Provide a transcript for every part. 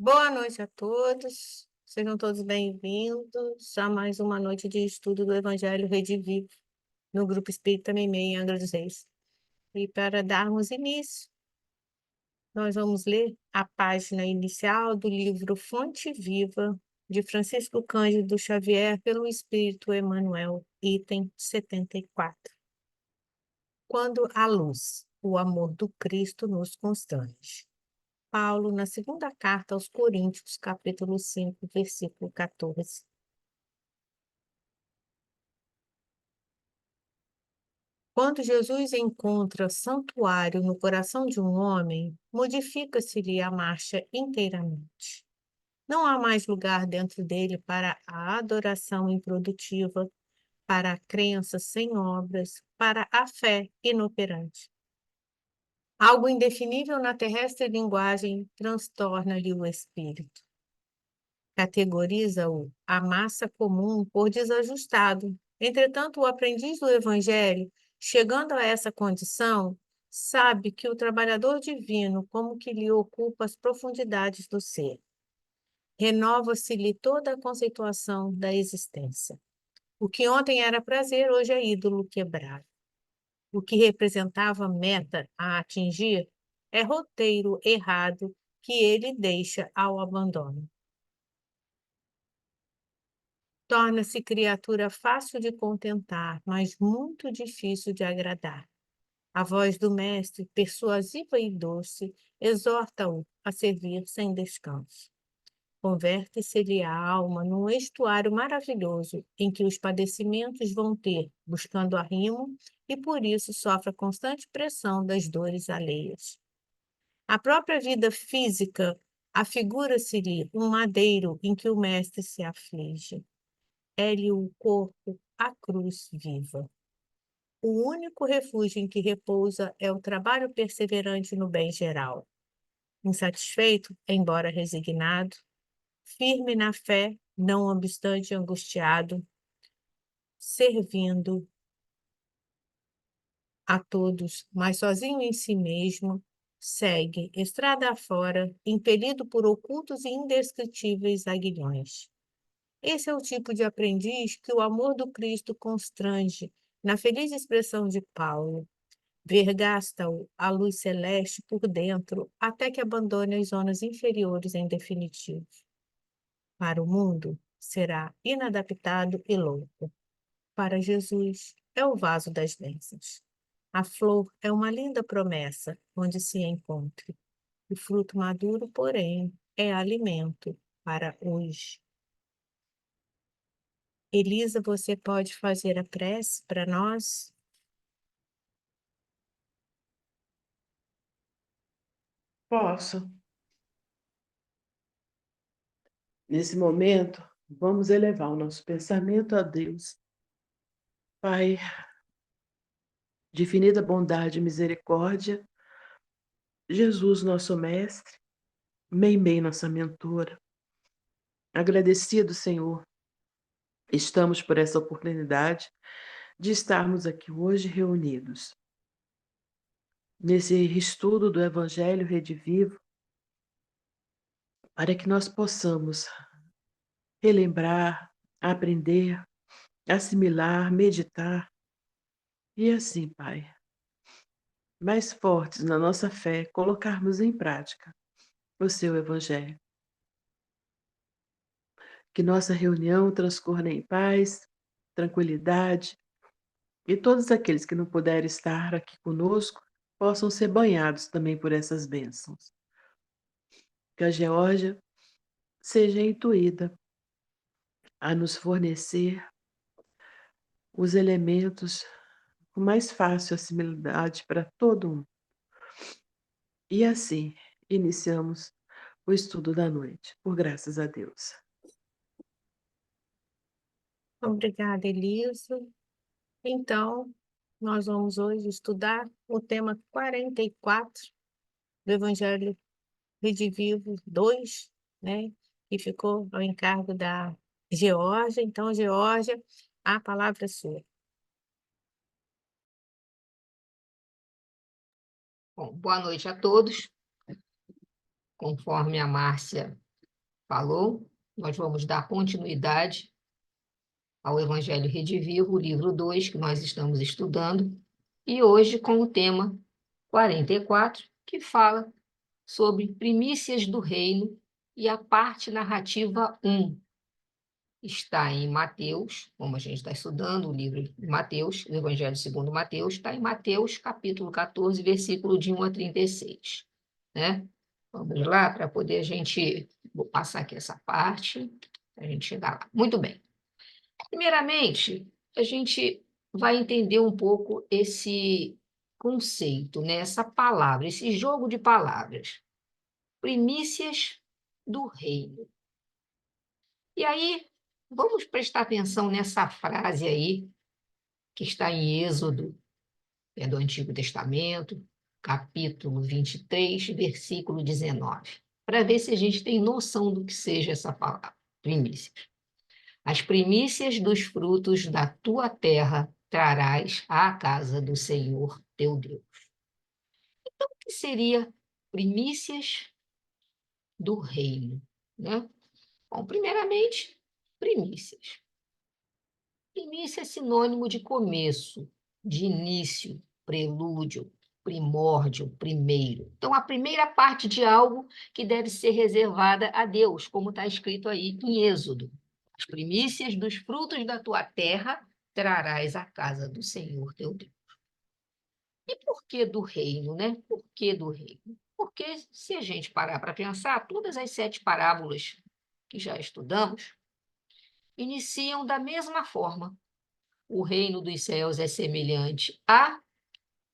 Boa noite a todos, sejam todos bem-vindos a mais uma noite de estudo do Evangelho Redivivo, no Grupo Espírita Meimei, em Angra dos Reis. E para darmos início, nós vamos ler a página inicial do livro Fonte Viva, de Francisco Cândido Xavier, pelo Espírito Emmanuel, item 74. Quando a luz, o amor do Cristo nos constrange. Paulo, na segunda carta aos Coríntios, capítulo 5, versículo 14. Quando Jesus encontra santuário no coração de um homem, modifica-se-lhe a marcha inteiramente. Não há mais lugar dentro dele para a adoração improdutiva, para a crença sem obras, para a fé inoperante. Algo indefinível na terrestre linguagem transtorna-lhe o espírito. Categoriza-o a massa comum por desajustado. Entretanto, o aprendiz do Evangelho, chegando a essa condição, sabe que o trabalhador divino como que lhe ocupa as profundidades do ser. Renova-se-lhe toda a conceituação da existência. O que ontem era prazer, hoje é ídolo quebrado. O que representava meta a atingir é roteiro errado que ele deixa ao abandono. Torna-se criatura fácil de contentar, mas muito difícil de agradar. A voz do mestre, persuasiva e doce, exorta-o a servir sem descanso. Converte-se-lhe a alma num estuário maravilhoso em que os padecimentos vão ter, buscando arrimo, e por isso sofre a constante pressão das dores alheias. A própria vida física afigura-se-lhe um madeiro em que o mestre se aflige. É-lhe o corpo a cruz viva. O único refúgio em que repousa é o trabalho perseverante no bem geral. Insatisfeito, embora resignado, firme na fé, não obstante angustiado, servindo a todos, mas sozinho em si mesmo, segue, estrada afora, impelido por ocultos e indescritíveis aguilhões. Esse é o tipo de aprendiz que o amor do Cristo constrange, na feliz expressão de Paulo. Vergasta-o a luz celeste por dentro, até que abandone as zonas inferiores em definitivo. Para o mundo, será inadaptado e louco. Para Jesus, é o vaso das bênçãos. A flor é uma linda promessa onde se encontre. O fruto maduro, porém, é alimento para hoje. Elisa, você pode fazer a prece para nós? Posso. Nesse momento, vamos elevar o nosso pensamento a Deus. Pai, de infinita bondade e misericórdia, Jesus, nosso mestre, Meimei, nossa mentora. Agradecido, Senhor, estamos por essa oportunidade de estarmos aqui hoje reunidos. Nesse estudo do Evangelho Redivivo, para que nós possamos relembrar, aprender, assimilar, meditar. E assim, Pai, mais fortes na nossa fé, colocarmos em prática o seu Evangelho. Que nossa reunião transcorra em paz, tranquilidade, e todos aqueles que não puderem estar aqui conosco possam ser banhados também por essas bênçãos. Que a Geórgia seja intuída a nos fornecer os elementos com mais fácil assimilabilidade para todo mundo. E assim, iniciamos o estudo da noite, por graças a Deus. Obrigada, Elisa. Então, nós vamos hoje estudar o tema 44 do Evangelho Redivivo 2, né? Que ficou ao encargo da Geórgia. Então, Geórgia, a palavra é sua. Bom, boa noite a todos. Conforme a Márcia falou, nós vamos dar continuidade ao Evangelho Redivivo, o livro 2, que nós estamos estudando, e hoje com o tema 44, que fala sobre primícias do reino, e a parte narrativa 1 está em Mateus, como a gente está estudando o livro de Mateus, o Evangelho segundo Mateus, está em Mateus, capítulo 14, versículo de 1 a 36, né? Vamos lá, para poder a gente... Vou passar aqui essa parte, para a gente chegar lá. Muito bem. Primeiramente, a gente vai entender um pouco esse conceito, né? Essa palavra, esse jogo de palavras. Primícias do reino. E aí, vamos prestar atenção nessa frase aí, que está em Êxodo, do Antigo Testamento, capítulo 23, versículo 19, para ver se a gente tem noção do que seja essa palavra, primícias. As primícias dos frutos da tua terra trarás à casa do Senhor teu Deus. Então, o que seria primícias do reino, né? Bom, primeiramente, primícias. Primícia é sinônimo de começo, de início, prelúdio, primórdio, primeiro. Então, a primeira parte de algo que deve ser reservada a Deus, como está escrito aí em Êxodo. As primícias dos frutos da tua terra trarás à casa do Senhor teu Deus. E por que do reino, né? Por que do reino? Porque se a gente parar para pensar, todas as 7 parábolas que já estudamos iniciam da mesma forma. O reino dos céus é semelhante a...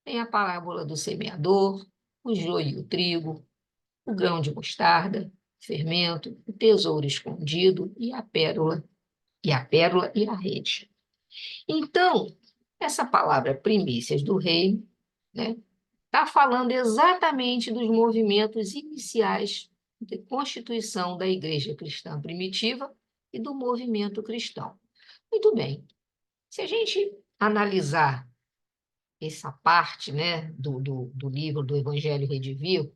Tem a parábola do semeador, o joio e o trigo, o grão de mostarda, fermento, o tesouro escondido e a pérola e a rede. Então, essa palavra primícias do reino, né, está falando exatamente dos movimentos iniciais de constituição da igreja cristã primitiva e do movimento cristão. Muito bem. Se a gente analisar essa parte, né, do livro do Evangelho Redivivo,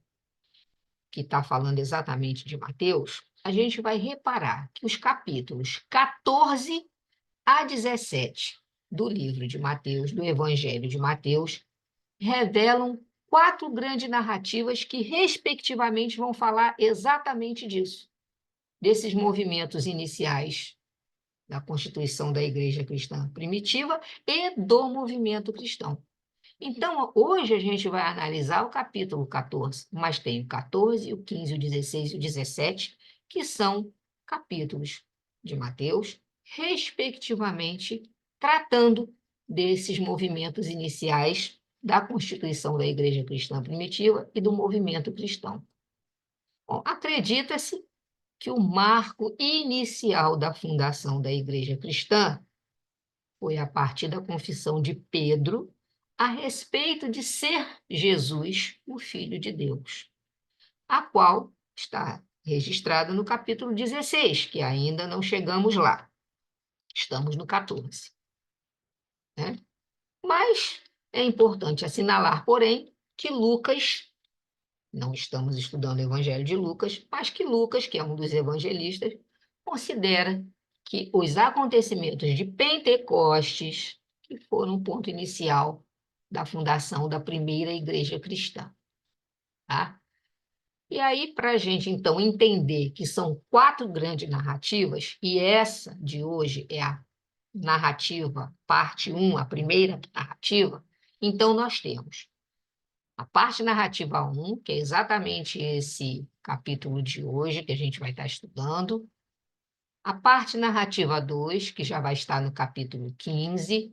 que está falando exatamente de Mateus, a gente vai reparar que os capítulos 14 a 17 do livro de Mateus, do Evangelho de Mateus, revelam 4 grandes narrativas que, respectivamente, vão falar exatamente disso, desses movimentos iniciais da constituição da igreja cristã primitiva e do movimento cristão. Então, hoje a gente vai analisar o capítulo 14, mas tem o 14, o 15, o 16 e o 17, que são capítulos de Mateus, respectivamente, tratando desses movimentos iniciais da constituição da igreja cristã primitiva e do movimento cristão. Bom, acredita-se que o marco inicial da fundação da igreja cristã foi a partir da confissão de Pedro a respeito de ser Jesus, o Filho de Deus, a qual está registrada no capítulo 16, que ainda não chegamos lá. Estamos no 14. Né? Mas é importante assinalar, porém, que Lucas, não estamos estudando o Evangelho de Lucas, mas que Lucas, que é um dos evangelistas, considera que os acontecimentos de Pentecostes, que foram o ponto inicial da fundação da primeira igreja cristã. Tá? E aí, para a gente, então, entender que são 4 grandes narrativas, e essa de hoje é a narrativa, parte 1, a primeira narrativa, então nós temos a parte narrativa 1, que é exatamente esse capítulo de hoje que a gente vai estar estudando, a parte narrativa 2, que já vai estar no capítulo 15,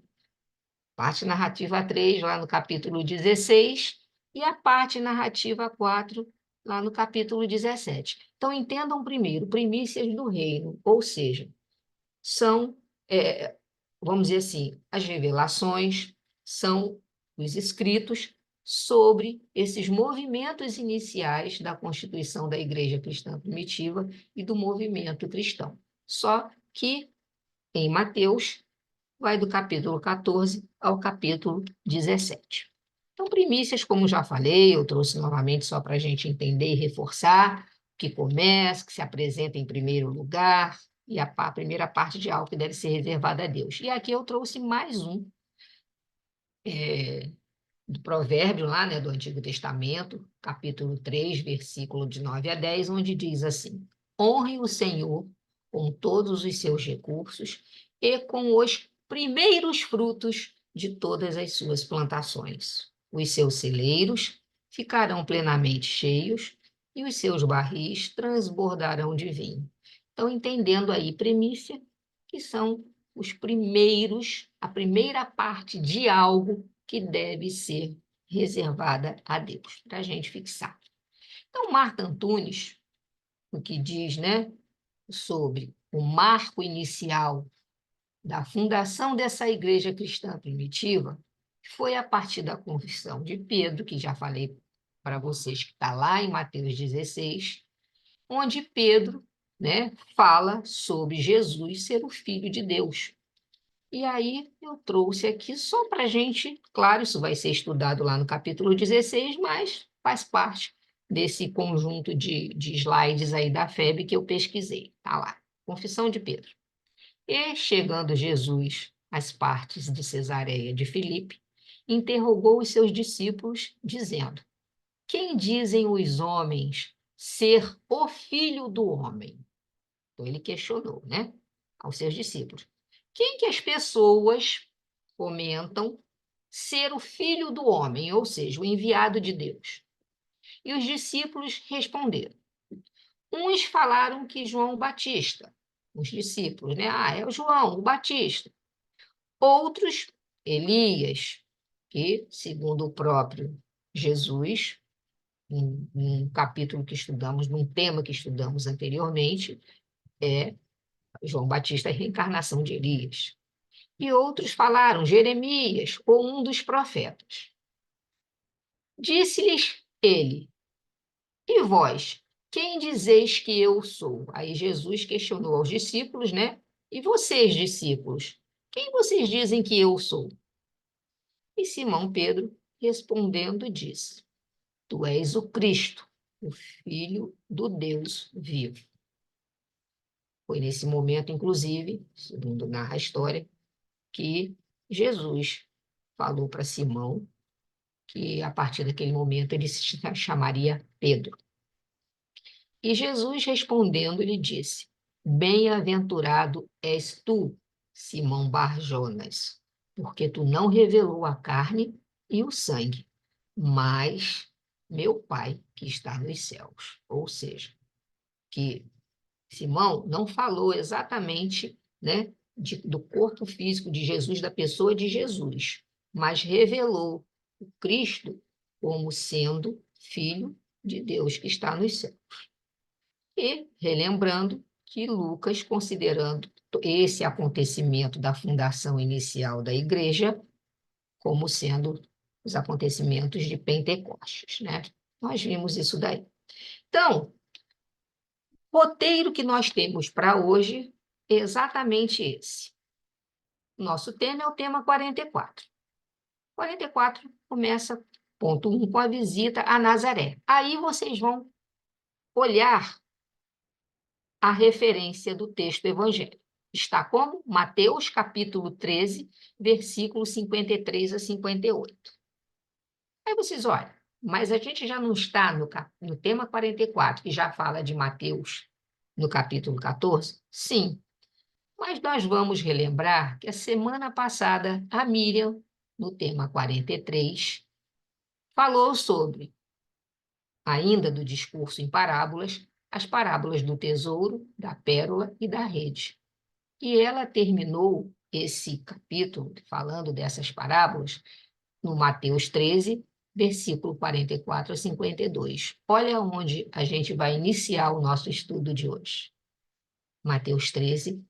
parte narrativa 3, lá no capítulo 16, e a parte narrativa 4, lá no capítulo 17. Então, entendam primeiro, primícias do reino, ou seja, são, vamos dizer assim, as revelações, são os escritos sobre esses movimentos iniciais da constituição da igreja cristã primitiva e do movimento cristão. Só que, em Mateus, vai do capítulo 14 ao capítulo 17. Então, primícias, como já falei, eu trouxe novamente só para a gente entender e reforçar, que começa, que se apresenta em primeiro lugar, e a primeira parte de algo que deve ser reservada a Deus. E aqui eu trouxe mais um do provérbio lá, né, do Antigo Testamento, capítulo 3, versículo de 9 a 10, onde diz assim: honre o Senhor com todos os seus recursos e com os primeiros frutos de todas as suas plantações. Os seus celeiros ficarão plenamente cheios e os seus barris transbordarão de vinho. Então, entendendo aí primícia, que são os primeiros, a primeira parte de algo que deve ser reservada a Deus, para a gente fixar. Então, Marta Antunes, o que diz, né, sobre o marco inicial da fundação dessa igreja cristã primitiva, foi a partir da confissão de Pedro, que já falei para vocês, que está lá em Mateus 16, onde Pedro, né, fala sobre Jesus ser o Filho de Deus. E aí eu trouxe aqui só para a gente, claro, isso vai ser estudado lá no capítulo 16, mas faz parte desse conjunto de slides aí da FEB que eu pesquisei. Tá lá, Confissão de Pedro. E chegando Jesus às partes de Cesareia de Filipe, interrogou os seus discípulos, dizendo: quem dizem os homens ser o Filho do Homem? Então ele questionou, né, aos seus discípulos. Quem que as pessoas comentam ser o Filho do Homem, ou seja, o enviado de Deus? E os discípulos responderam. Uns falaram que João Batista, os discípulos, né? Ah, é o João, o Batista. Outros, Elias, que, segundo o próprio Jesus, num capítulo que estudamos, num tema que estudamos anteriormente, João Batista é a reencarnação de Elias. E outros falaram Jeremias ou um dos profetas. Disse-lhes ele: e vós, quem dizeis que eu sou? Aí Jesus questionou aos discípulos, né? E vocês, discípulos, quem vocês dizem que eu sou? E Simão Pedro, respondendo, disse: tu és o Cristo, o Filho do Deus vivo. Foi nesse momento, inclusive, segundo narra a história, que Jesus falou para Simão que, a partir daquele momento, ele se chamaria Pedro. E Jesus, respondendo, lhe disse: bem-aventurado és tu, Simão Bar-Jonas, porque tu não revelou a carne e o sangue, mas meu Pai que está nos céus. Ou seja, que Simão não falou exatamente, né, do corpo físico de Jesus, da pessoa de Jesus, mas revelou o Cristo como sendo Filho de Deus que está nos céus. E relembrando que Lucas, considerando esse acontecimento da fundação inicial da igreja como sendo os acontecimentos de Pentecostes, né? Nós vimos isso daí. Então, o roteiro que nós temos para hoje é exatamente esse. Nosso tema é o tema 44. 44 começa, ponto 1, com a visita a Nazaré. Aí vocês vão olhar a referência do texto evangélico. Está como? Mateus, capítulo 13, versículos 53 a 58. Aí vocês olham, mas a gente já não está no tema 44, que já fala de Mateus, no capítulo 14? Sim, mas nós vamos relembrar que a semana passada a Miriam, no tema 43, falou sobre, ainda do discurso em parábolas, as parábolas do tesouro, da pérola e da rede. E ela terminou esse capítulo, falando dessas parábolas, no Mateus 13, versículo 44 a 52. Olha onde a gente vai iniciar o nosso estudo de hoje. Mateus 13,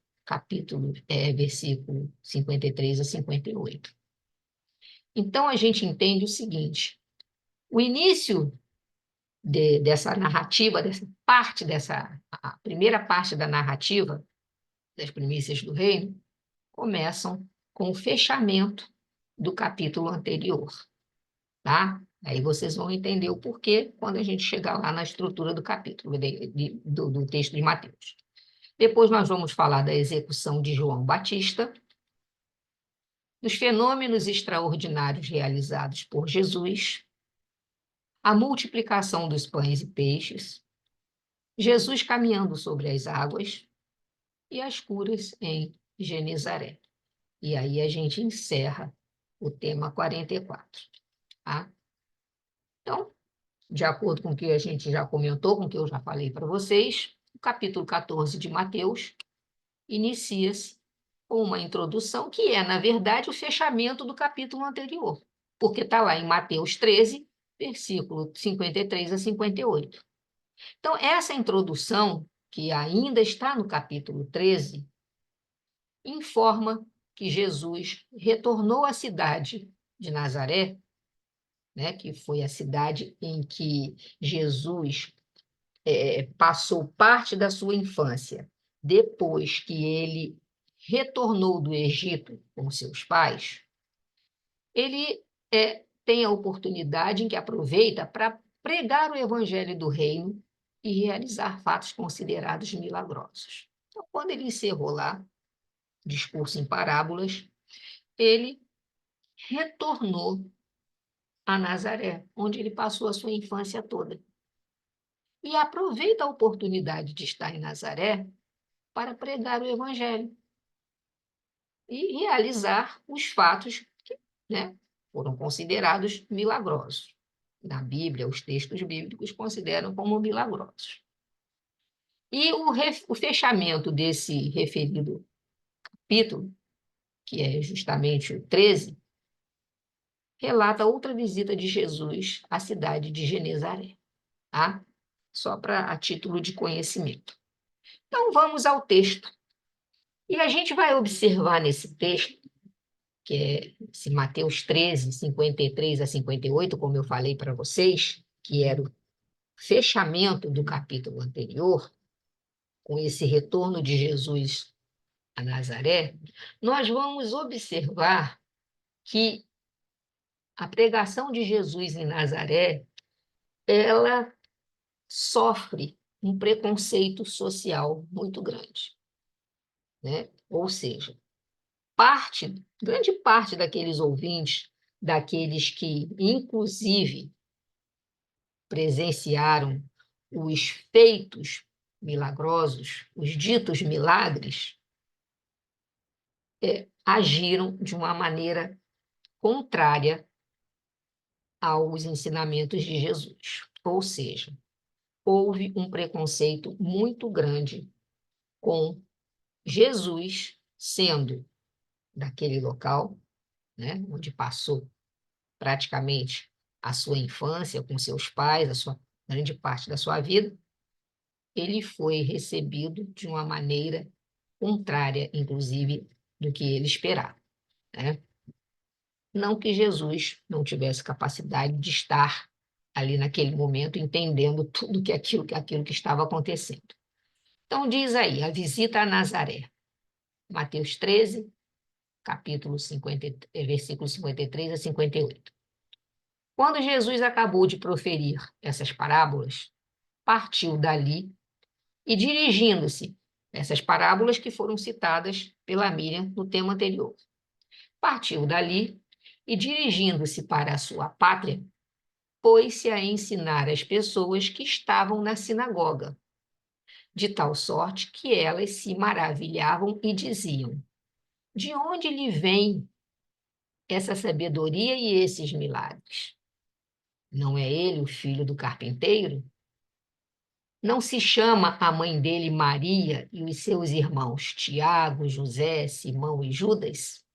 versículo 53 a 58. Então, a gente entende o seguinte: o início dessa narrativa, a primeira parte da narrativa das primícias do reino, começam com o fechamento do capítulo anterior, tá? Aí vocês vão entender o porquê quando a gente chegar lá na estrutura do capítulo, do texto de Mateus. Depois nós vamos falar da execução de João Batista, dos fenômenos extraordinários realizados por Jesus, a multiplicação dos pães e peixes, Jesus caminhando sobre as águas e as curas em Genezaré. E aí a gente encerra o tema 44. Tá? Então, de acordo com o que a gente já comentou, com o que eu já falei para vocês, o capítulo 14 de Mateus inicia-se com uma introdução que é, na verdade, o fechamento do capítulo anterior, porque está lá em Mateus 13, versículo 53 a 58. Então, essa introdução, que ainda está no capítulo 13, informa que Jesus retornou à cidade de Nazaré, né, que foi a cidade em que Jesus passou parte da sua infância, depois que ele retornou do Egito com seus pais. Ele tem a oportunidade em que aproveita para pregar o evangelho do reino e realizar fatos considerados milagrosos. Então, quando ele encerrou lá, discurso em parábolas, ele retornou a Nazaré, onde ele passou a sua infância toda. E aproveita a oportunidade de estar em Nazaré para pregar o evangelho e realizar os fatos que, né, foram considerados milagrosos. Na Bíblia, os textos bíblicos consideram como milagrosos. E o fechamento desse referido capítulo, que é justamente o 13, relata outra visita de Jesus à cidade de Genezaré, tá? Só a título de conhecimento. Então, vamos ao texto. E a gente vai observar nesse texto, que é esse Mateus 13, 53 a 58, como eu falei para vocês, que era o fechamento do capítulo anterior, com esse retorno de Jesus a Nazaré, nós vamos observar que a pregação de Jesus em Nazaré, ela sofre um preconceito social muito grande, né? Ou seja, grande parte daqueles ouvintes, daqueles que, inclusive, presenciaram os feitos milagrosos, os ditos milagres, agiram de uma maneira contrária aos ensinamentos de Jesus. Ou seja, houve um preconceito muito grande com Jesus sendo daquele local, né, onde passou praticamente a sua infância com seus pais, a sua grande parte da sua vida, ele foi recebido de uma maneira contrária, inclusive, do que ele esperava, né? Não que Jesus não tivesse capacidade de estar ali naquele momento entendendo tudo aquilo que estava acontecendo. Então diz aí, a visita a Nazaré. Mateus 13, capítulo 50, versículos 53 a 58. Quando Jesus acabou de proferir essas parábolas, partiu dali e, dirigindo-se, essas parábolas que foram citadas pela Miriam no tema anterior, partiu dali e, dirigindo-se para a sua pátria, pôs-se a ensinar as pessoas que estavam na sinagoga, de tal sorte que elas se maravilhavam e diziam: de onde lhe vem essa sabedoria e esses milagres? Não é ele o filho do carpinteiro? Não se chama a mãe dele Maria e os seus irmãos Tiago, José, Simão e Judas?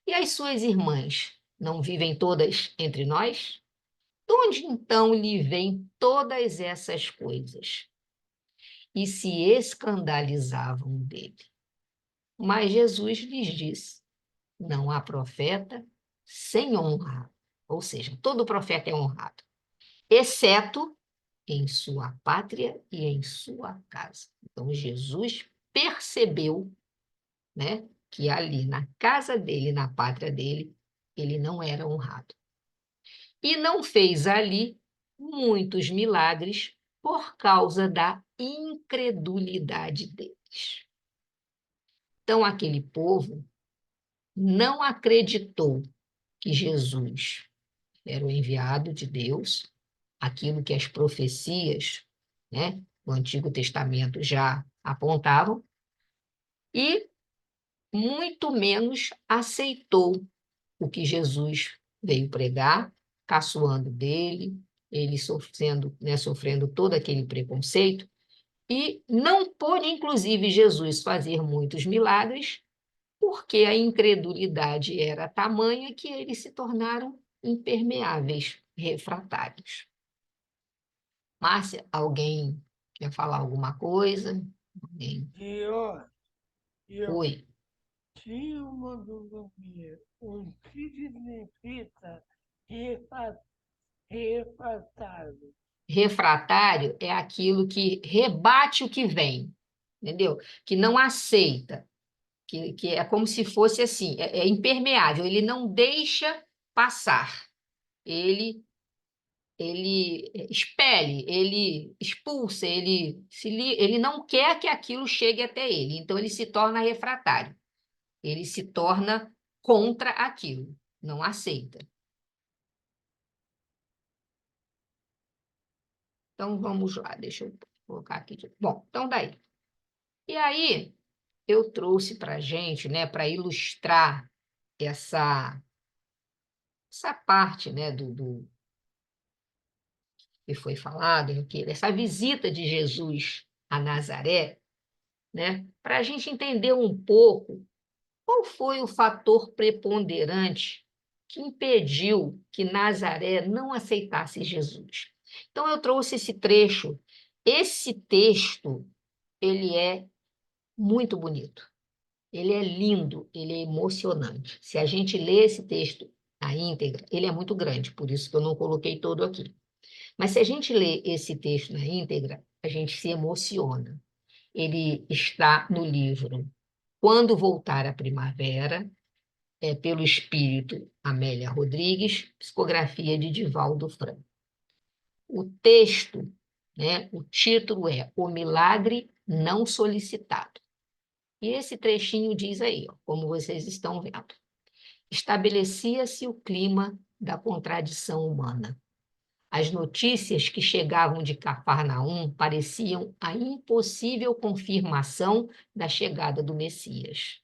E as suas irmãs não vivem todas entre nós? De onde então lhe vêm todas essas coisas? E se escandalizavam dele. Mas Jesus lhes disse: não há profeta sem honra. Ou seja, todo profeta é honrado, exceto em sua pátria e em sua casa. Então, Jesus percebeu, né, que ali na casa dele, na pátria dele, ele não era honrado. e não fez ali muitos milagres por causa da incredulidade deles. Então, aquele povo não acreditou que Jesus era o enviado de Deus, aquilo que as profecias, né, do Antigo Testamento já apontavam, e muito menos aceitou o que Jesus veio pregar, caçoando dele, ele sofrendo todo aquele preconceito, e não pôde, inclusive, Jesus fazer muitos milagres, porque a incredulidade era tamanha que eles se tornaram impermeáveis, refratários. Márcia, alguém quer falar alguma coisa? Alguém? Eu Oi. tinha uma dúvida minha. O que significa refratário? Refratário é aquilo que rebate o que vem, entendeu? Que não aceita, que é como se fosse assim, é impermeável, ele não deixa passar, ele expele, ele expulsa, ele não quer que aquilo chegue até ele, então ele se torna refratário, ele se torna contra aquilo, não aceita. Então vamos lá, deixa eu colocar aqui. Bom, então daí. E aí eu trouxe para a gente, né, para ilustrar essa, essa parte, né, do que foi falado, essa visita de Jesus a Nazaré, né, para a gente entender um pouco qual foi o fator preponderante que impediu que Nazaré não aceitasse Jesus. Então eu trouxe esse trecho. Esse texto, ele é muito bonito. Ele é lindo, ele é emocionante. Se a gente lê esse texto na íntegra, ele é muito grande, por isso que eu não coloquei todo aqui. Mas se a gente lê esse texto na íntegra, a gente se emociona. Ele está no livro Quando Voltar a Primavera, pelo espírito Amélia Rodrigues, psicografia de Divaldo Franco. O texto, né, o título é O Milagre Não Solicitado. E esse trechinho diz aí, ó, como vocês estão vendo. Estabelecia-se o clima da contradição humana. As notícias que chegavam de Cafarnaum pareciam a impossível confirmação da chegada do Messias.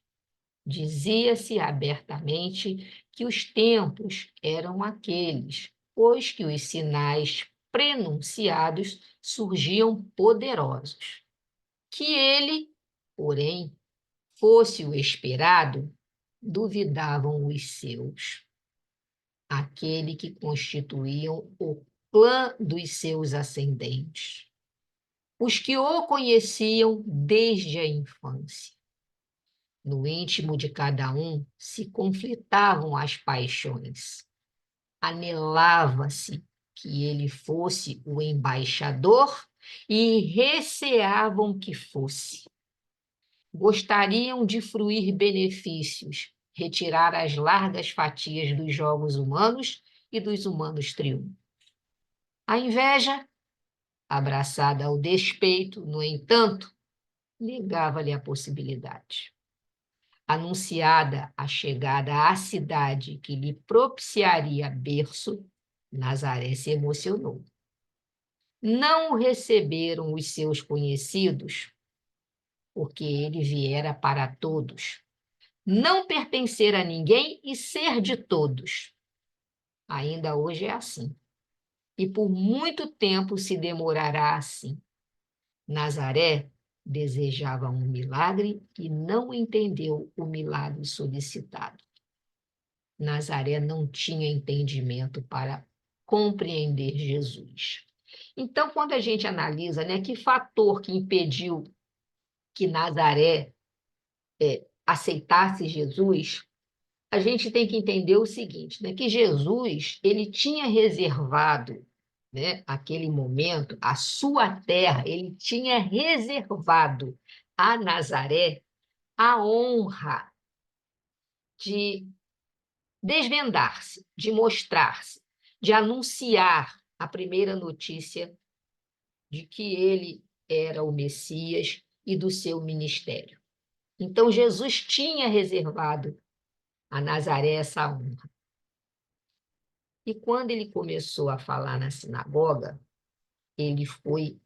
Dizia-se abertamente que os tempos eram aqueles, pois que os sinais prenunciados surgiam poderosos. Que ele, porém, fosse o esperado, duvidavam os seus, aquele que constituíam o clã dos seus ascendentes, os que o conheciam desde a infância. No íntimo de cada um se conflitavam as paixões. Anelava-se que ele fosse o embaixador e receavam que fosse. Gostariam de fruir benefícios, retirar as largas fatias dos jogos humanos e dos humanos triunfos. A inveja, abraçada ao despeito, no entanto, negava-lhe a possibilidade. Anunciada a chegada à cidade que lhe propiciaria berço, Nazaré se emocionou. Não o receberam os seus conhecidos, porque ele viera para todos, não pertencer a ninguém e ser de todos. Ainda hoje é assim. E por muito tempo se demorará assim. Nazaré desejava um milagre e não entendeu o milagre solicitado. Nazaré não tinha entendimento para compreender Jesus. Então, quando a gente analisa, né, que fator que impediu que Nazaré aceitasse Jesus, a gente tem que entender o seguinte, né, que Jesus ele tinha reservado, né, aquele momento, a sua terra, ele tinha reservado a Nazaré a honra de desvendar-se, de mostrar-se. de anunciar a primeira notícia de que ele era o Messias e do seu ministério. Então, Jesus tinha reservado a Nazaré essa honra. E quando ele começou a falar na sinagoga, ele foi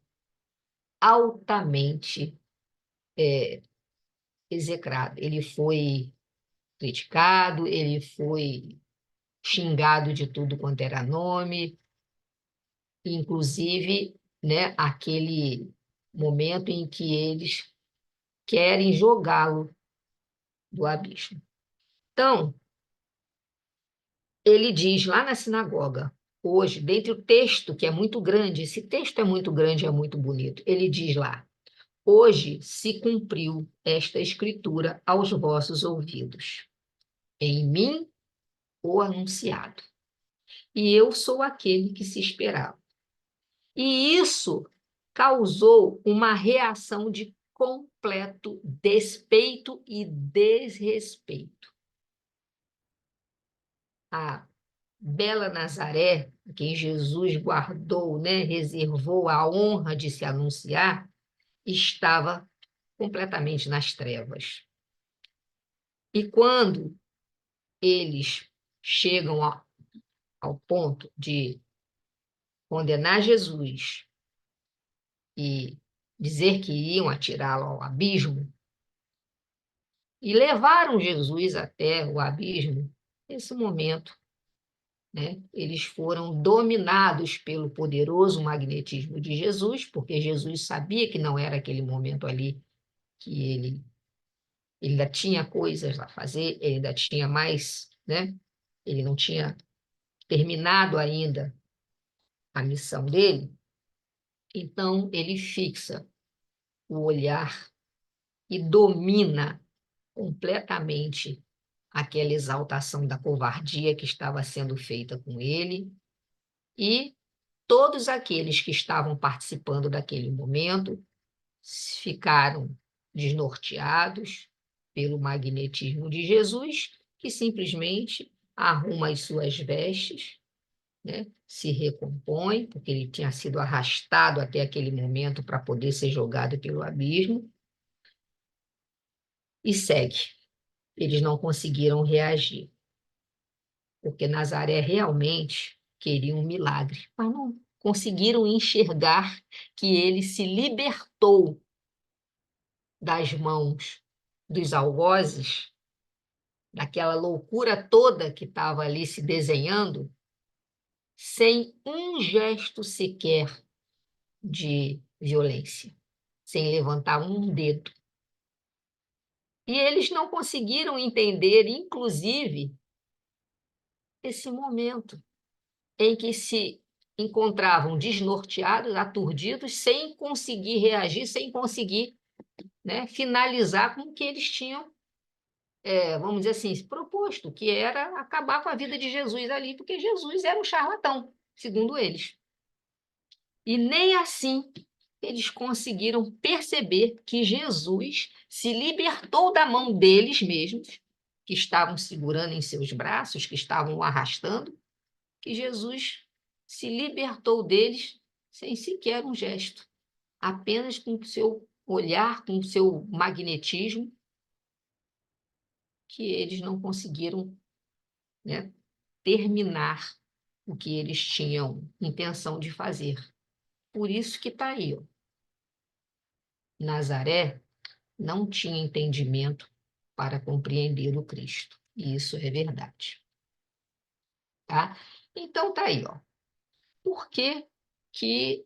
altamente execrado. Ele foi criticado, ele foi xingado de tudo quanto era nome, inclusive, né, aquele momento em que eles querem jogá-lo do abismo. Então, ele diz lá na sinagoga, hoje, dentro do texto, que é muito grande, esse texto é muito grande, é muito bonito, ele diz lá: hoje se cumpriu esta escritura aos vossos ouvidos. Em mim o anunciado. E eu sou aquele que se esperava. E isso causou uma reação de completo despeito e desrespeito. A bela Nazaré, a quem Jesus guardou, né, reservou a honra de se anunciar, estava completamente nas trevas. E quando eles chegam ao ponto de condenar Jesus e dizer que iam atirá-lo ao abismo, e levaram Jesus até o abismo, nesse momento, né, eles foram dominados pelo poderoso magnetismo de Jesus, porque Jesus sabia que não era aquele momento ali que ele ainda tinha coisas a fazer, ele ainda tinha mais, né? Ele não tinha terminado ainda a missão dele. Então, ele fixa o olhar e domina completamente aquela exaltação da covardia que estava sendo feita com ele, e todos aqueles que estavam participando daquele momento ficaram desnorteados pelo magnetismo de Jesus, que simplesmente arruma as suas vestes, né, se recompõe, porque ele tinha sido arrastado até aquele momento para poder ser jogado pelo abismo, e segue. Eles não conseguiram reagir, porque Nazaré realmente queria um milagre, mas não conseguiram enxergar que ele se libertou das mãos dos algozes, daquela loucura toda que estava ali se desenhando, sem um gesto sequer de violência, sem levantar um dedo. E eles não conseguiram entender, inclusive, esse momento em que se encontravam desnorteados, aturdidos, sem conseguir reagir, sem conseguir, né, finalizar com o que eles tinham, vamos dizer assim, se proposto, que era acabar com a vida de Jesus ali, porque Jesus era um charlatão, segundo eles. E nem assim eles conseguiram perceber que Jesus se libertou da mão deles mesmos, que estavam segurando em seus braços, que estavam o arrastando, que Jesus se libertou deles sem sequer um gesto, apenas com o seu olhar, com o seu magnetismo, que eles não conseguiram, né, terminar o que eles tinham intenção de fazer. Por isso que está aí, ó. Nazaré não tinha entendimento para compreender o Cristo. E isso é verdade. Tá? Então tá aí, ó. Por que que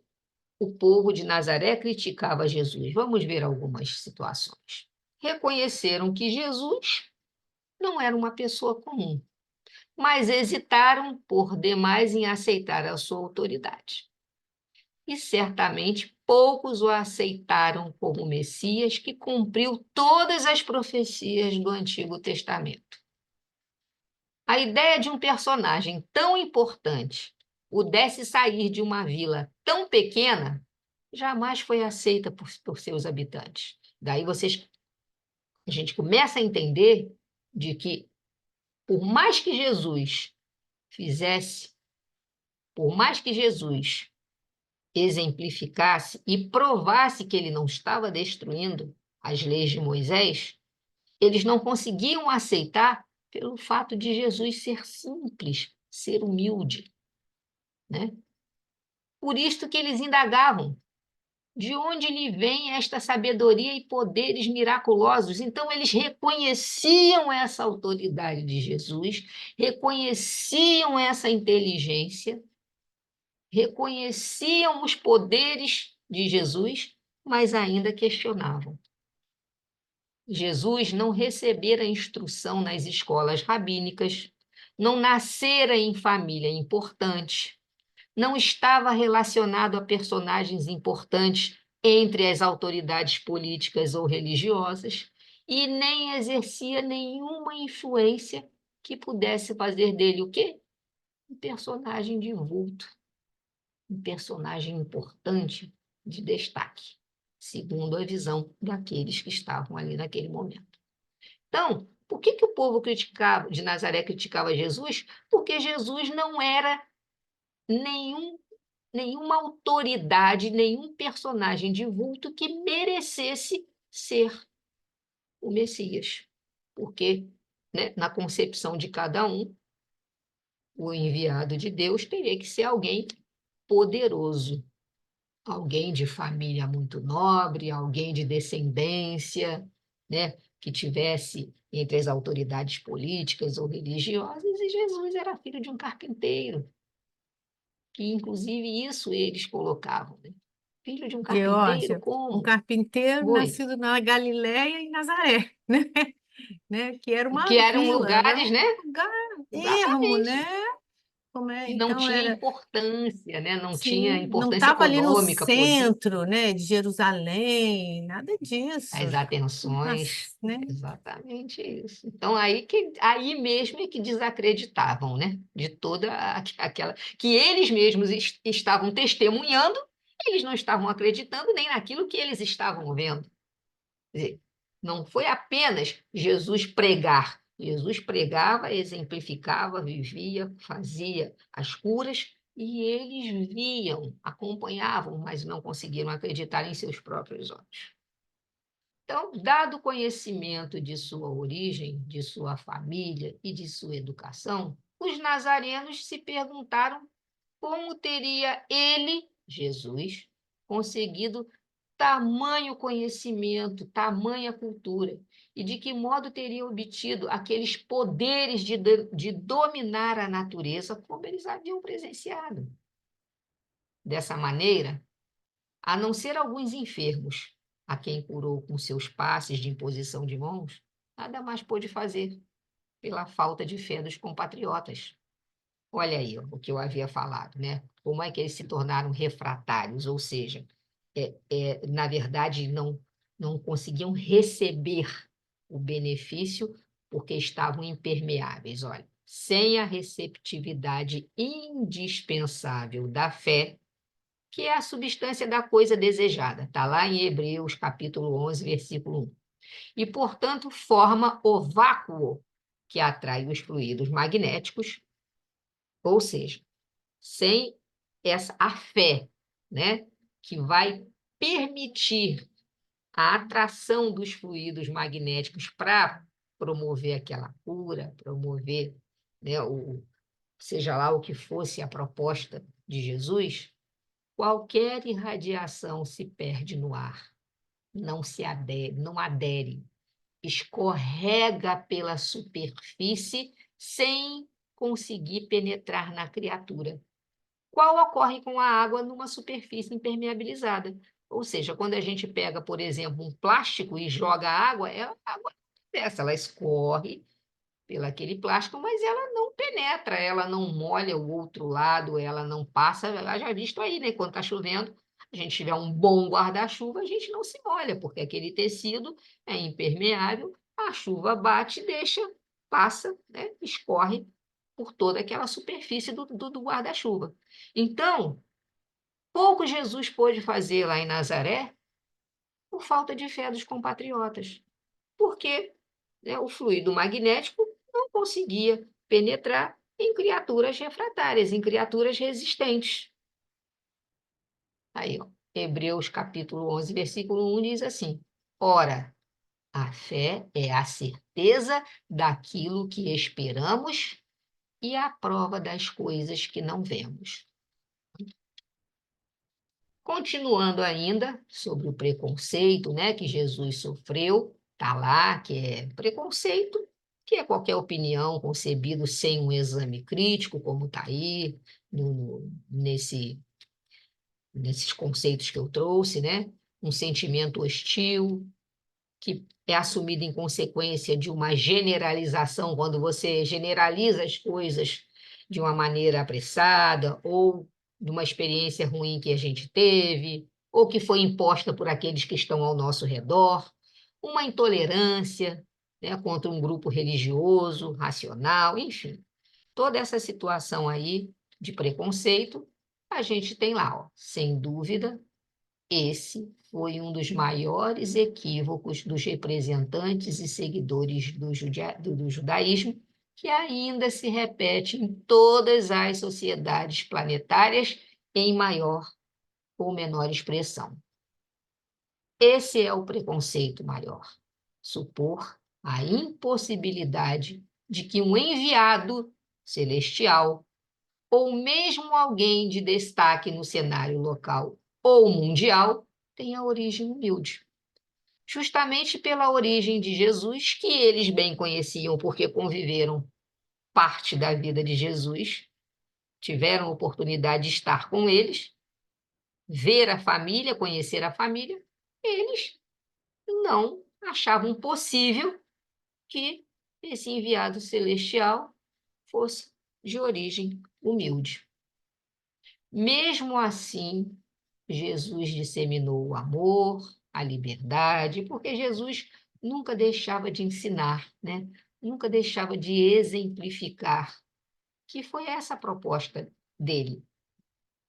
o povo de Nazaré criticava Jesus? Vamos ver algumas situações. Reconheceram que Jesus não era uma pessoa comum, mas hesitaram por demais em aceitar a sua autoridade. E certamente poucos o aceitaram como Messias, que cumpriu todas as profecias do Antigo Testamento. A ideia de um personagem tão importante pudesse sair de uma vila tão pequena jamais foi aceita por seus habitantes. Daí a gente começa a entender de que, por mais que Jesus fizesse Por mais que Jesus exemplificasse e provasse que ele não estava destruindo as leis de Moisés, eles não conseguiam aceitar pelo fato de Jesus ser simples, ser humilde, né? Por isto que eles indagavam, de onde lhe vem esta sabedoria e poderes miraculosos? Então, eles reconheciam essa autoridade de Jesus, reconheciam essa inteligência, reconheciam os poderes de Jesus, mas ainda questionavam. Jesus não recebera instrução nas escolas rabínicas, não nascera em família importante, não estava relacionado a personagens importantes entre as autoridades políticas ou religiosas e nem exercia nenhuma influência que pudesse fazer dele o quê? Um personagem de vulto, um personagem importante de destaque, segundo a visão daqueles que estavam ali naquele momento. Então, por que o povo de Nazaré criticava Jesus? Porque Jesus não era nenhuma autoridade, nenhum personagem de vulto que merecesse ser o Messias. Porque, né, na concepção de cada um, o enviado de Deus teria que ser alguém poderoso, alguém de família muito nobre, alguém de descendência, né, que tivesse entre as autoridades políticas ou religiosas, e Jesus era filho de um carpinteiro, que inclusive isso eles colocavam, né? Filho de um carpinteiro, Geórgia, um como? carpinteiro Oi. nascido na Galiléia e Nazaré, né? Que era uma Que eram vila, era lugares, um né? lugar ermo, né? Exatamente. Como é? Que não Então tinha era, importância, né? Não tinha sim, não importância estava ali no econômica, política, centro, né, de Jerusalém, nada disso, as atenções. né? Exatamente isso. Então, aí mesmo é que desacreditavam, né? De toda aquela. Que eles mesmos estavam testemunhando, eles não estavam acreditando nem naquilo que eles estavam vendo. Quer dizer, não foi apenas Jesus pregar. Jesus pregava, exemplificava, vivia, fazia as curas, e eles viam, acompanhavam, mas não conseguiram acreditar em seus próprios olhos. Então, dado o conhecimento de sua origem, de sua família e de sua educação, os nazarenos se perguntaram como teria ele, Jesus, conseguido tamanho conhecimento, tamanha cultura, e de que modo teria obtido aqueles poderes de dominar a natureza como eles haviam presenciado. Dessa maneira, a não ser alguns enfermos, a quem curou com seus passes de imposição de mãos, nada mais pôde fazer pela falta de fé dos compatriotas. Olha aí ó, o que eu havia falado, né? Como é que eles se tornaram refratários, ou seja, na verdade, não conseguiam receber o benefício porque estavam impermeáveis. Olha, sem a receptividade indispensável da fé, que é a substância da coisa desejada. Está lá em Hebreus, capítulo 11, versículo 1. E, portanto, forma o vácuo que atrai os fluidos magnéticos, ou seja, sem a fé, né, que vai permitir a atração dos fluidos magnéticos para promover aquela cura, promover, né, seja lá o que fosse a proposta de Jesus, qualquer irradiação se perde no ar, não adere, escorrega pela superfície sem conseguir penetrar na criatura, qual ocorre com a água numa superfície impermeabilizada. Ou seja, quando a gente pega, por exemplo, um plástico e joga água, a água dessa, ela escorre pelo aquele plástico, mas ela não penetra, ela não molha o outro lado, ela não passa. Ela já visto aí, né? Quando está chovendo, a gente tiver um bom guarda-chuva, a gente não se molha, porque aquele tecido é impermeável, a chuva bate, deixa, passa, né? Escorre por toda aquela superfície do guarda-chuva. Então, pouco Jesus pôde fazer lá em Nazaré por falta de fé dos compatriotas, porque, né, o fluido magnético não conseguia penetrar em criaturas refratárias, em criaturas resistentes. Aí, ó, Hebreus capítulo 11, versículo 1 diz assim: Ora, a fé é a certeza daquilo que esperamos e a prova das coisas que não vemos. Continuando ainda sobre o preconceito, né, que Jesus sofreu, está lá, que é preconceito, que é qualquer opinião concebida sem um exame crítico, como está aí nesses conceitos que eu trouxe, né? Um sentimento hostil, que é assumido em consequência de uma generalização, quando você generaliza as coisas de uma maneira apressada, ou de uma experiência ruim que a gente teve, ou que foi imposta por aqueles que estão ao nosso redor, uma intolerância, né, contra um grupo religioso, racional, enfim. Toda essa situação aí de preconceito, a gente tem lá, ó, sem dúvida. Esse foi um dos maiores equívocos dos representantes e seguidores do judaísmo, que ainda se repete em todas as sociedades planetárias em maior ou menor expressão. Esse é o preconceito maior: supor a impossibilidade de que um enviado celestial, ou mesmo alguém de destaque no cenário local ou mundial, tenha origem humilde. Justamente pela origem de Jesus, que eles bem conheciam porque conviveram parte da vida de Jesus, tiveram oportunidade de estar com eles, ver a família, conhecer a família, eles não achavam possível que esse enviado celestial fosse de origem humilde. Mesmo assim, Jesus disseminou o amor, a liberdade, porque Jesus nunca deixava de ensinar, né? Nunca deixava de exemplificar, que foi essa a proposta dele,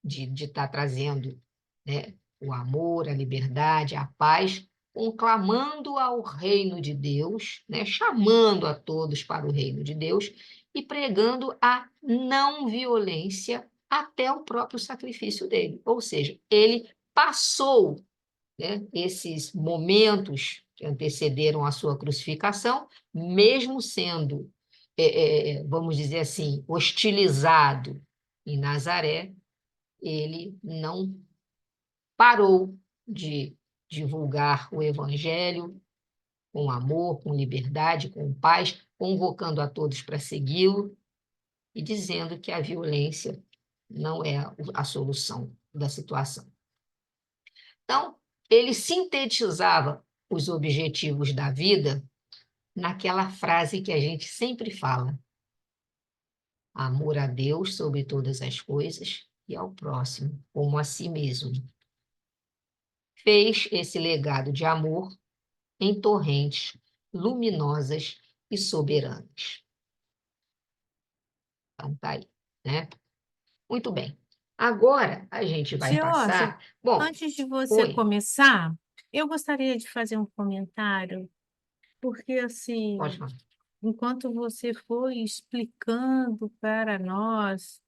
de estar trazendo, né, o amor, a liberdade, a paz, conclamando ao reino de Deus, né, chamando a todos para o reino de Deus e pregando a não violência até o próprio sacrifício dele. Ou seja, ele passou, né, esses momentos que antecederam a sua crucificação, mesmo sendo, vamos dizer assim, hostilizado em Nazaré, ele não parou de divulgar o evangelho com amor, com liberdade, com paz, convocando a todos para segui-lo e dizendo que a violência não é a solução da situação. Então, ele sintetizava os objetivos da vida naquela frase que a gente sempre fala: amor a Deus sobre todas as coisas e ao próximo como a si mesmo. Fez esse legado de amor em torrentes luminosas e soberanas. Então, tá aí, né? Muito bem. Agora a gente vai Georgia, passar. Bom, antes de você oi, começar, eu gostaria de fazer um comentário, porque pode assim, falar. enquanto você foi explicando para nós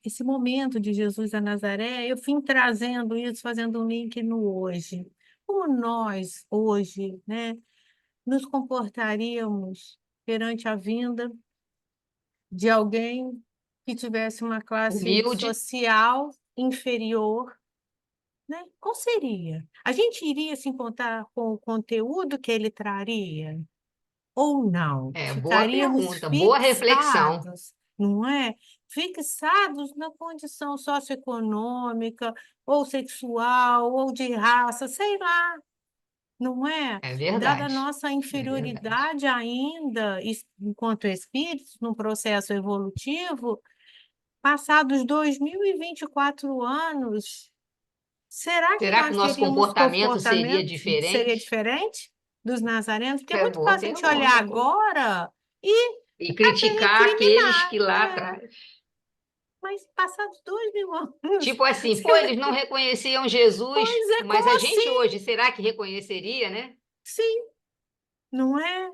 esse momento de Jesus a Nazaré, eu fui trazendo isso, fazendo um link no hoje. Como nós, hoje, né, nos comportaríamos perante a vinda de alguém que tivesse uma classe Humilde, social inferior, né? Qual seria? A gente iria se importar com o conteúdo que ele traria? Ou não? boa Ficaríamos pergunta, boa reflexão. fixados, não é? Fixados na condição socioeconômica, ou sexual, ou de raça, sei lá, não é? É Dada a verdade, nossa é verdade. inferioridade ainda, enquanto espíritos, num processo evolutivo, passados 2024 anos, será que Será que o nós nosso teríamos comportamento seria comportamento seria diferente? diferente dos nazarenos? Porque é É muito boa fácil a gente olhar pergunta. agora e E até criticar aqueles recriminar, que lá atrás. mas passados 2000 anos, Tipo assim, pô, eles não reconheciam Jesus, pois é, mas como a gente assim? hoje, será que reconheceria, né? Sim, não é?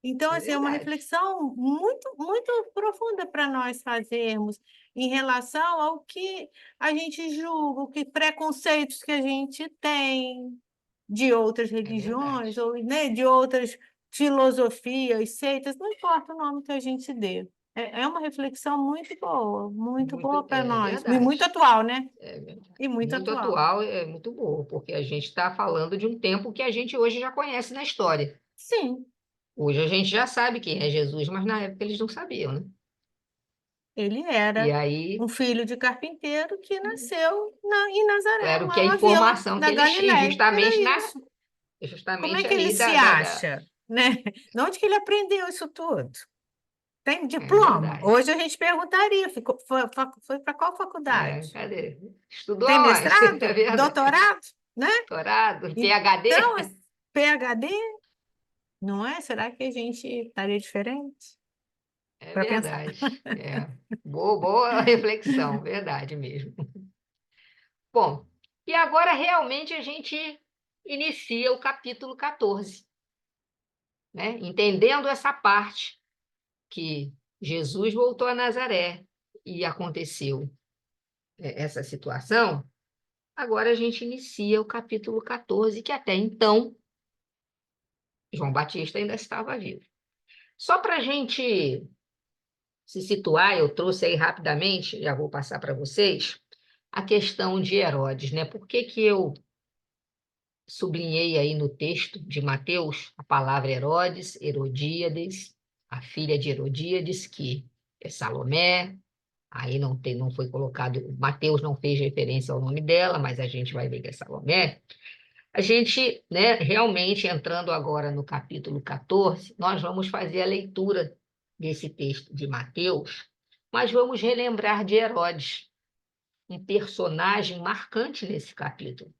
Então, É assim, é uma verdade. reflexão muito, muito profunda para nós fazermos em relação ao que a gente julga, o que preconceitos que a gente tem de outras É religiões verdade. ou, né, de outras filosofias, seitas, não importa o nome que a gente dê. É uma reflexão muito boa para É nós, e muito verdade. atual, né? É verdade. E muito Muito atual. atual, é muito boa, porque a gente está falando de um tempo que a gente hoje já conhece na história. Sim, Hoje a gente já sabe quem é Jesus, mas na época eles não sabiam, né? ele E era aí um filho de carpinteiro que nasceu em Nazaré, era o que a uma vila informação que da eles tinham, Galileia. justamente Era na, isso. Como é justamente que ele ali se acha, né? De onde que ele aprendeu isso tudo? Tem é diploma? verdade. Hoje a gente perguntaria, foi para qual É, faculdade? cadê? Estudou Tem onde? É mestrado? verdade. Doutorado? Né? Doutorado, PhD? Então, PhD, não é? Será que a gente estaria diferente? É Para pensar. verdade. É. Boa reflexão, verdade mesmo. Bom, e agora realmente a gente inicia o capítulo 14, né? Entendendo essa parte que Jesus voltou a Nazaré e aconteceu essa situação, agora a gente inicia o capítulo 14, que até então João Batista ainda estava vivo. Só para a gente se situar, eu trouxe aí rapidamente, já vou passar para vocês, a questão de Herodes, né? Por que que eu sublinhei aí no texto de Mateus a palavra Herodes, Herodíades, a filha de Herodíades, que é Salomé, aí não foi colocado, Mateus não fez referência ao nome dela, mas a gente vai ver que é Salomé. A gente, né, realmente entrando agora no capítulo 14, nós vamos fazer a leitura desse texto de Mateus, mas vamos relembrar de Herodes, um personagem marcante nesse capítulo,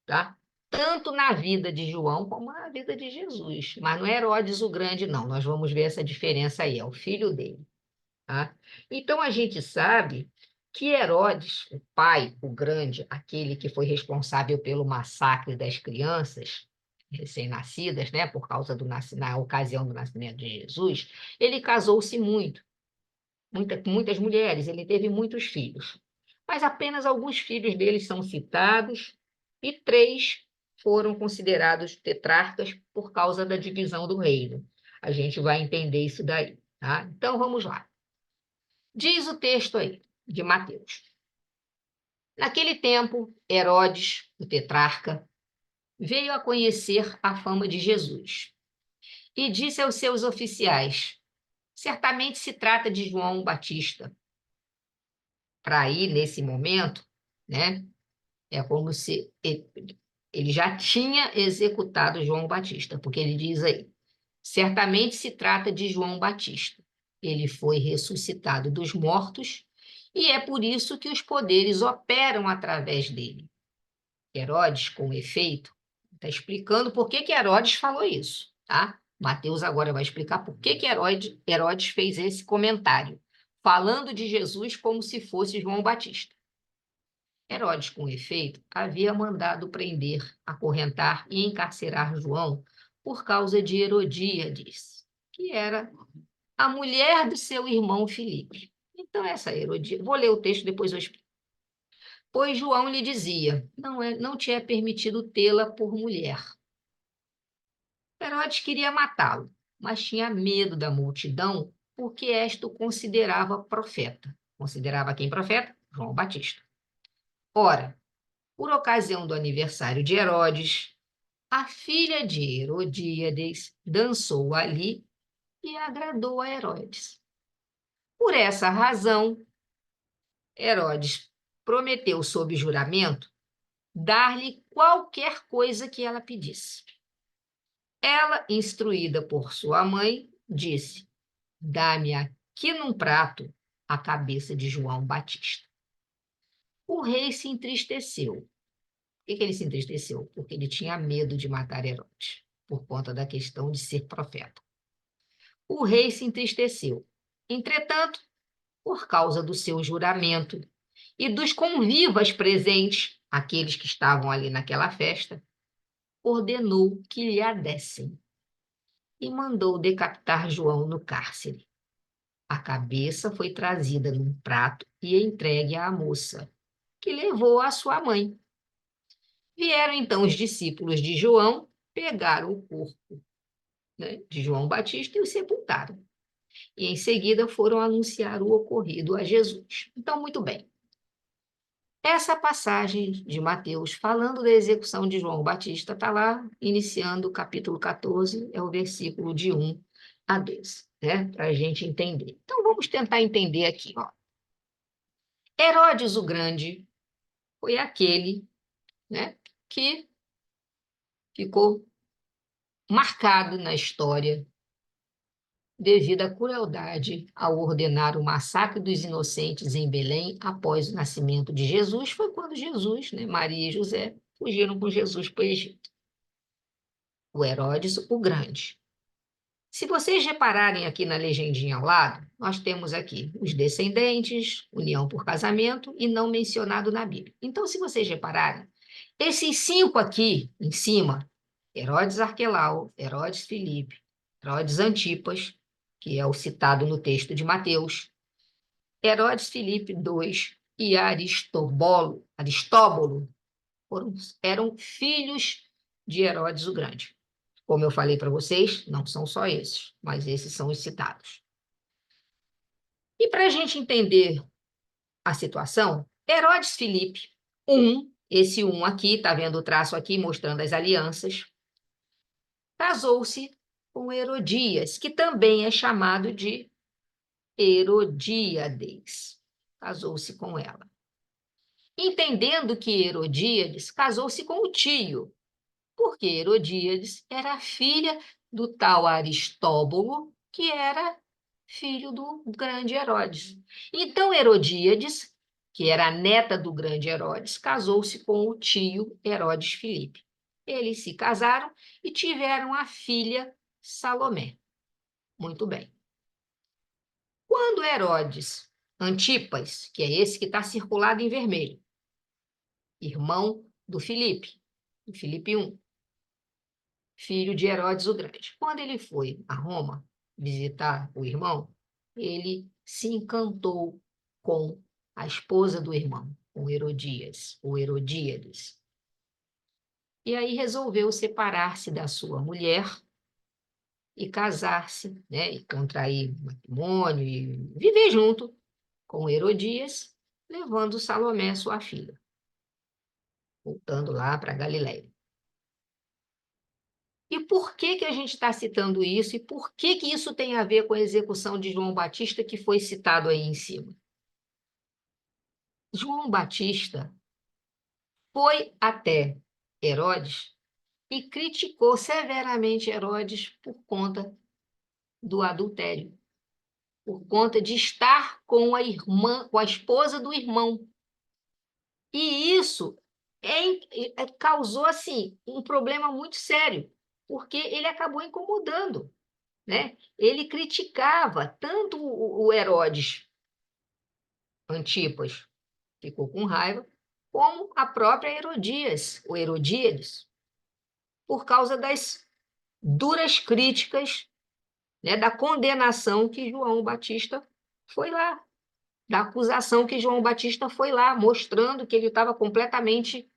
tá? Tanto na vida de João como na vida de Jesus. Mas não é Herodes o Grande, não. Nós vamos ver essa diferença aí, é o filho dele. Tá? Então a gente sabe que Herodes, o pai, o grande, aquele que foi responsável pelo massacre das crianças recém-nascidas, né, por causa na ocasião do nascimento de Jesus, ele casou-se muito, muitas mulheres, ele teve muitos filhos. Mas apenas alguns filhos dele são citados e 3 foram considerados tetrarcas por causa da divisão do reino. A gente vai entender isso daí, tá? Então vamos lá. Diz o texto aí, de Mateus. Naquele tempo, Herodes, o tetrarca, veio a conhecer a fama de Jesus e disse aos seus oficiais: certamente se trata de João Batista. Para aí, nesse momento, né, é como se ele já tinha executado João Batista, porque ele diz aí: certamente se trata de João Batista. Ele foi ressuscitado dos mortos e é por isso que os poderes operam através dele. Herodes, com efeito, está explicando por que que Herodes falou isso, tá? Mateus agora vai explicar por que que Herodes fez esse comentário, falando de Jesus como se fosse João Batista. Herodes, com efeito, havia mandado prender, acorrentar e encarcerar João por causa de Herodíades, que era a mulher do seu irmão Filipe. Então, essa Herodíades... Vou ler o texto, depois eu explico. Pois João lhe dizia, não te é permitido tê-la por mulher. Herodes queria matá-lo, mas tinha medo da multidão, porque esta o considerava profeta. Considerava quem profeta? João Batista. Ora, por ocasião do aniversário de Herodes, a filha de Herodíades dançou ali e agradou a Herodes. Por essa razão, Herodes prometeu sob juramento dar-lhe qualquer coisa que ela pedisse. Ela, instruída por sua mãe, disse: dá-me aqui num prato a cabeça de João Batista. O rei se entristeceu. Por que ele se entristeceu? Porque ele tinha medo de matar Herodes, por conta da questão de ser profeta. O rei se entristeceu. Entretanto, por causa do seu juramento e dos convivas presentes, aqueles que estavam ali naquela festa, ordenou que lhe a dessem. e mandou decapitar João no cárcere. A cabeça foi trazida num prato e entregue à moça, que levou à sua mãe. Vieram então os discípulos de João, pegaram o corpo, né, de João Batista e o sepultaram. E em seguida foram anunciar o ocorrido a Jesus. Então, muito bem. Essa passagem de Mateus, falando da execução de João Batista, está lá, iniciando o capítulo 14, é o versículo de 1 a 12, né? Para a gente entender. Então, vamos tentar entender aqui, ó. Herodes o Grande foi aquele, né, que ficou marcado na história devido à crueldade ao ordenar o massacre dos inocentes em Belém após o nascimento de Jesus. Foi quando Jesus, né, Maria e José fugiram com Jesus para o Egito. O Herodes o Grande. Se vocês repararem aqui na legendinha ao lado, nós temos aqui os descendentes, união por casamento e não mencionado na Bíblia. Então, se vocês repararem, esses 5 aqui em cima, Herodes Arquelau, Herodes Filipe, Herodes Antipas, que é o citado no texto de Mateus, Herodes Filipe II e Aristóbulo eram filhos de Herodes o Grande. Como eu falei para vocês, não são só esses, mas esses são os citados. E para a gente entender a situação, Herodes Filipe I, esse 1 aqui, está vendo o traço aqui mostrando as alianças, casou-se com Herodias, que também é chamado de Herodíades. Casou-se com ela. Entendendo que Herodíades casou-se com o tio, porque Herodíades era filha do tal Aristóbulo, que era filho do grande Herodes. Então, Herodíades, que era a neta do grande Herodes, casou-se com o tio Herodes Filipe. Eles se casaram e tiveram a filha Salomé. Muito bem. Quando Herodes Antipas, que é esse que está circulado em vermelho, irmão do Filipe I, filho de Herodes o Grande. Quando ele foi a Roma visitar o irmão, ele se encantou com a esposa do irmão, com Herodias, ou Herodíades. E aí resolveu separar-se da sua mulher e casar-se, né, e contrair matrimônio e viver junto com Herodias, levando Salomé, sua filha, voltando lá para Galiléia. E por que a gente está citando isso? E por que isso tem a ver com a execução de João Batista, que foi citado aí em cima? João Batista foi até Herodes e criticou severamente Herodes por conta do adultério, por conta de estar com a irmã, com a esposa do irmão. E isso causou assim um problema muito sério, porque ele acabou incomodando, né? Ele criticava tanto o Herodes Antipas, ficou com raiva, como a própria Herodias, o Herodíades, por causa das duras críticas, né, da condenação que João Batista foi lá, da acusação que João Batista foi lá, mostrando que ele estava completamente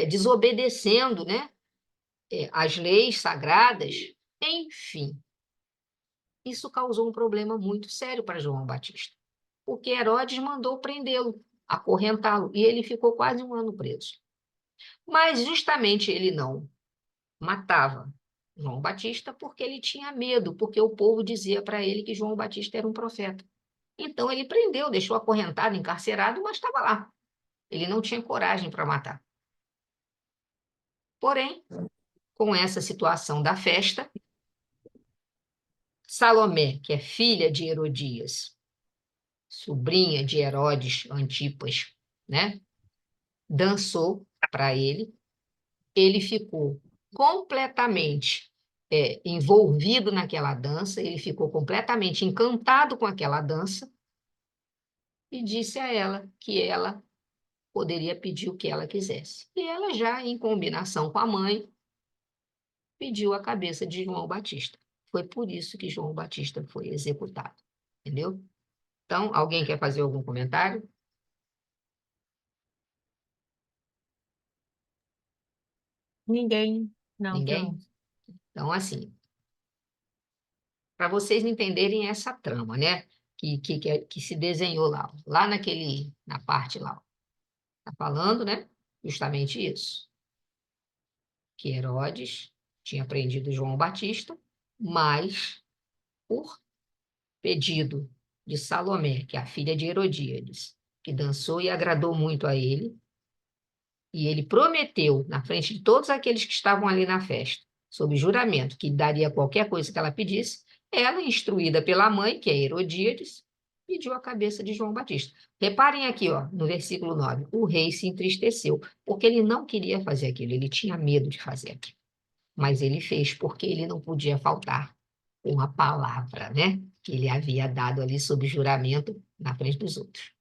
desobedecendo, né, as leis sagradas, enfim. Isso causou um problema muito sério para João Batista, porque Herodes mandou prendê-lo, acorrentá-lo, e ele ficou quase 1 ano preso. Mas justamente ele não matava João Batista porque ele tinha medo, porque o povo dizia para ele que João Batista era um profeta. Então ele prendeu, deixou acorrentado, encarcerado, mas estava lá. Ele não tinha coragem para matar. Porém, com essa situação da festa, Salomé, que é filha de Herodias, sobrinha de Herodes Antipas, né, dançou para ele. Ele ficou completamente envolvido naquela dança, ele ficou completamente encantado com aquela dança e disse a ela que ela poderia pedir o que ela quisesse. E ela já, em combinação com a mãe, pediu a cabeça de João Batista. Foi por isso que João Batista foi executado. Entendeu? Então, alguém quer fazer algum comentário? Ninguém, não, Ninguém? pronto. Então, assim, para vocês entenderem essa trama, né? Que se desenhou lá na parte lá. Está falando, né? Justamente isso. Que Herodes tinha prendido João Batista, mas, por pedido de Salomé, que é a filha de Herodíades, que dançou e agradou muito a ele, e ele prometeu, na frente de todos aqueles que estavam ali na festa, sob juramento, que daria qualquer coisa que ela pedisse, ela, instruída pela mãe, que é Herodíades, pediu a cabeça de João Batista. Reparem aqui, ó, no versículo 9, o rei se entristeceu, porque ele não queria fazer aquilo, ele tinha medo de fazer aquilo. Mas ele fez porque ele não podia faltar com a palavra, né? Que ele havia dado ali sob juramento na frente dos outros.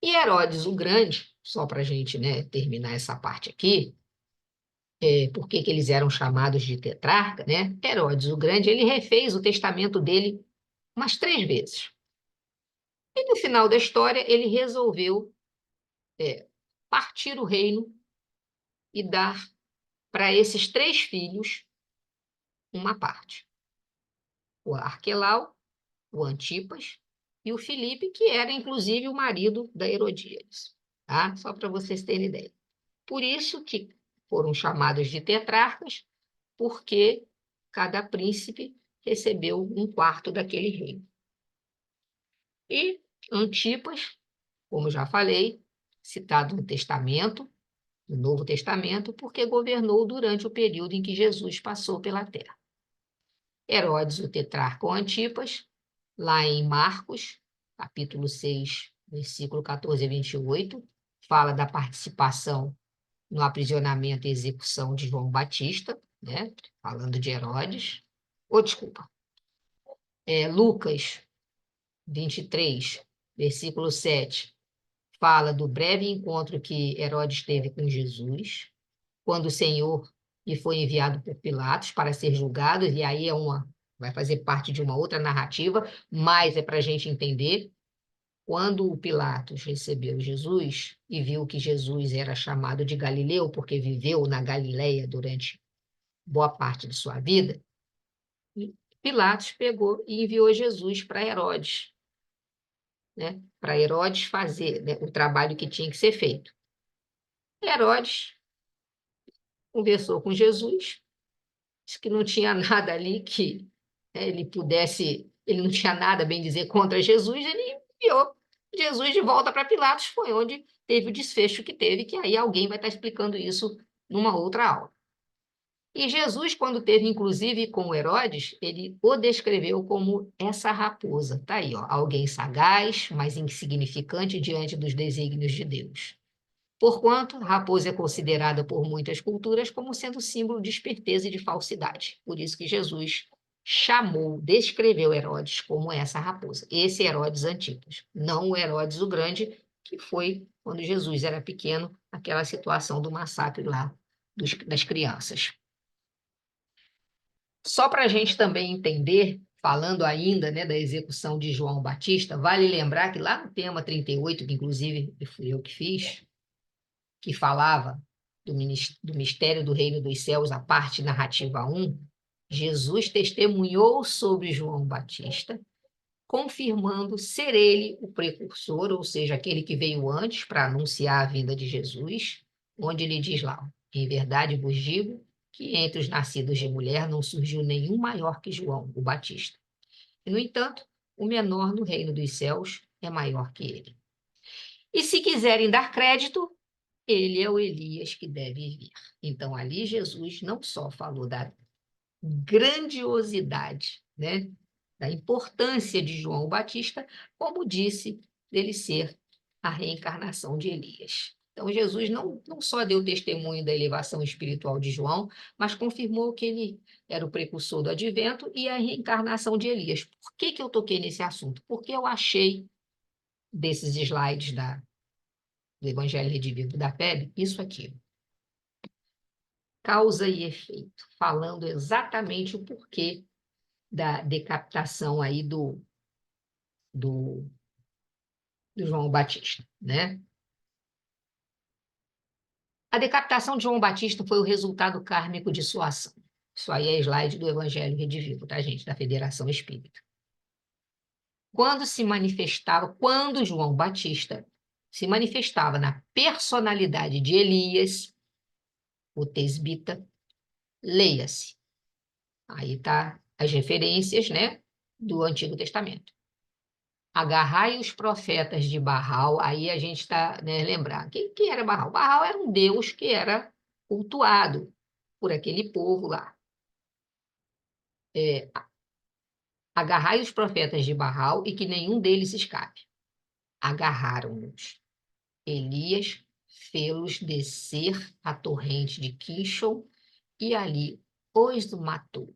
E Herodes o Grande, só para a gente, né, terminar essa parte aqui, por que eles eram chamados de tetrarca, né? Herodes o Grande, ele refez o testamento dele umas 3 vezes. E no final da história, ele resolveu partir o reino e dar para esses 3 filhos uma parte. O Arquelau, o Antipas e o Filipe, que era inclusive o marido da Herodíades, tá? Só para vocês terem ideia. Por isso que foram chamados de tetrarcas, porque cada príncipe recebeu um quarto daquele reino. E Antipas, como já falei, citado no Testamento, no Novo Testamento, porque governou durante o período em que Jesus passou pela terra. Herodes, o tetrarca ou Antipas, lá em Marcos, capítulo 6, versículo 14 a 28, fala da participação no aprisionamento e execução de João Batista, né? Falando de Herodes. Desculpa. Lucas 23, versículo 7, fala do breve encontro que Herodes teve com Jesus, quando o Senhor lhe foi enviado por Pilatos para ser julgado, e aí vai fazer parte de uma outra narrativa, mas é para a gente entender. Quando o Pilatos recebeu Jesus e viu que Jesus era chamado de Galileu, porque viveu na Galileia durante boa parte de sua vida, Pilatos pegou e enviou Jesus para Herodes, né? Para Herodes fazer, né, o trabalho que tinha que ser feito. Herodes conversou com Jesus, disse que não tinha nada ali que, né, ele não tinha nada, bem dizer, contra Jesus, ele enviou Jesus de volta para Pilatos, foi onde teve o desfecho que teve, que aí alguém vai estar explicando isso numa outra aula. E Jesus, quando teve, inclusive, com Herodes, ele o descreveu como essa raposa. Tá aí, ó, alguém sagaz, mas insignificante diante dos desígnios de Deus. Porquanto, a raposa é considerada por muitas culturas como sendo símbolo de esperteza e de falsidade. Por isso que Jesus descreveu Herodes como essa raposa. Esse Herodes Antipas, não o Herodes o Grande, que foi, quando Jesus era pequeno, aquela situação do massacre lá das crianças. Só para a gente também entender, falando ainda, né, da execução de João Batista, vale lembrar que lá no tema 38, que inclusive fui eu que fiz, que falava do mistério do reino dos céus, a parte narrativa 1, Jesus testemunhou sobre João Batista, confirmando ser ele o precursor, ou seja, aquele que veio antes para anunciar a vinda de Jesus, onde ele diz lá: em verdade vos digo que entre os nascidos de mulher não surgiu nenhum maior que João, o Batista. E, no entanto, o menor no reino dos céus é maior que ele. E se quiserem dar crédito, ele é o Elias que deve vir. Então, ali Jesus não só falou da grandiosidade, né, da importância de João Batista, como disse dele ser a reencarnação de Elias. Então, Jesus não só deu testemunho da elevação espiritual de João, mas confirmou que ele era o precursor do advento e a reencarnação de Elias. Por que eu toquei nesse assunto? Porque eu achei desses slides do Evangelho Redivivo da FEB isso aqui. causa e efeito, falando exatamente o porquê da decapitação aí do João Batista, né? A decapitação de João Batista foi o resultado kármico de sua ação. Isso aí é slide do Evangelho Redivivo, tá, gente? Da Federação Espírita. Quando João Batista se manifestava na personalidade de Elias, o tesbita, leia-se. Aí tá as referências, né, do Antigo Testamento. Agarrai os profetas de Baal, aí a gente está, né, lembrar. Quem era Baal? Baal era um deus que era cultuado por aquele povo lá. Agarrai os profetas de Baal e que nenhum deles escape. Agarraram-nos. Elias fê-los descer a torrente de Quishon e ali os matou.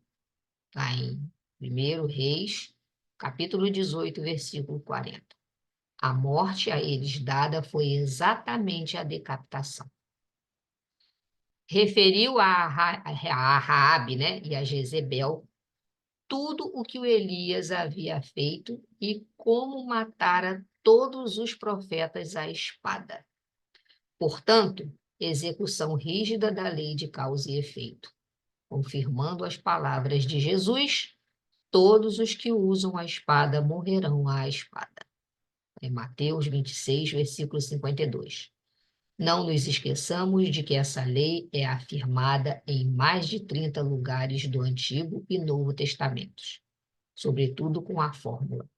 Está em 1 Reis, capítulo 18, versículo 40. A morte a eles dada foi exatamente a decapitação. Referiu a Raabe, né, e a Jezebel tudo o que o Elias havia feito e como matara todos os profetas à espada. Portanto, execução rígida da lei de causa e efeito, confirmando as palavras de Jesus: todos os que usam a espada morrerão à espada. É Mateus 26, versículo 52. Não nos esqueçamos de que essa lei é afirmada em mais de 30 lugares do Antigo e Novo Testamentos, sobretudo com a fórmula: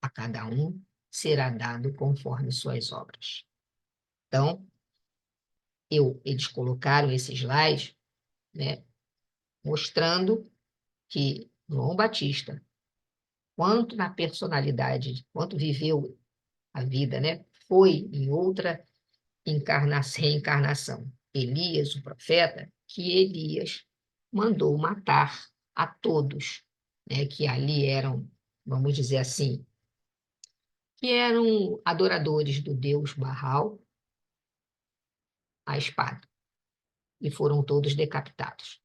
a cada um será dado conforme suas obras. Então, eles colocaram esse slide, né, mostrando que João Batista, quanto na personalidade, quanto viveu a vida, né, foi em outra reencarnação. Elias, o profeta, que Elias mandou matar a todos, né, que ali eram, vamos dizer assim, que eram adoradores do deus Baal, à espada, e foram todos decapitados.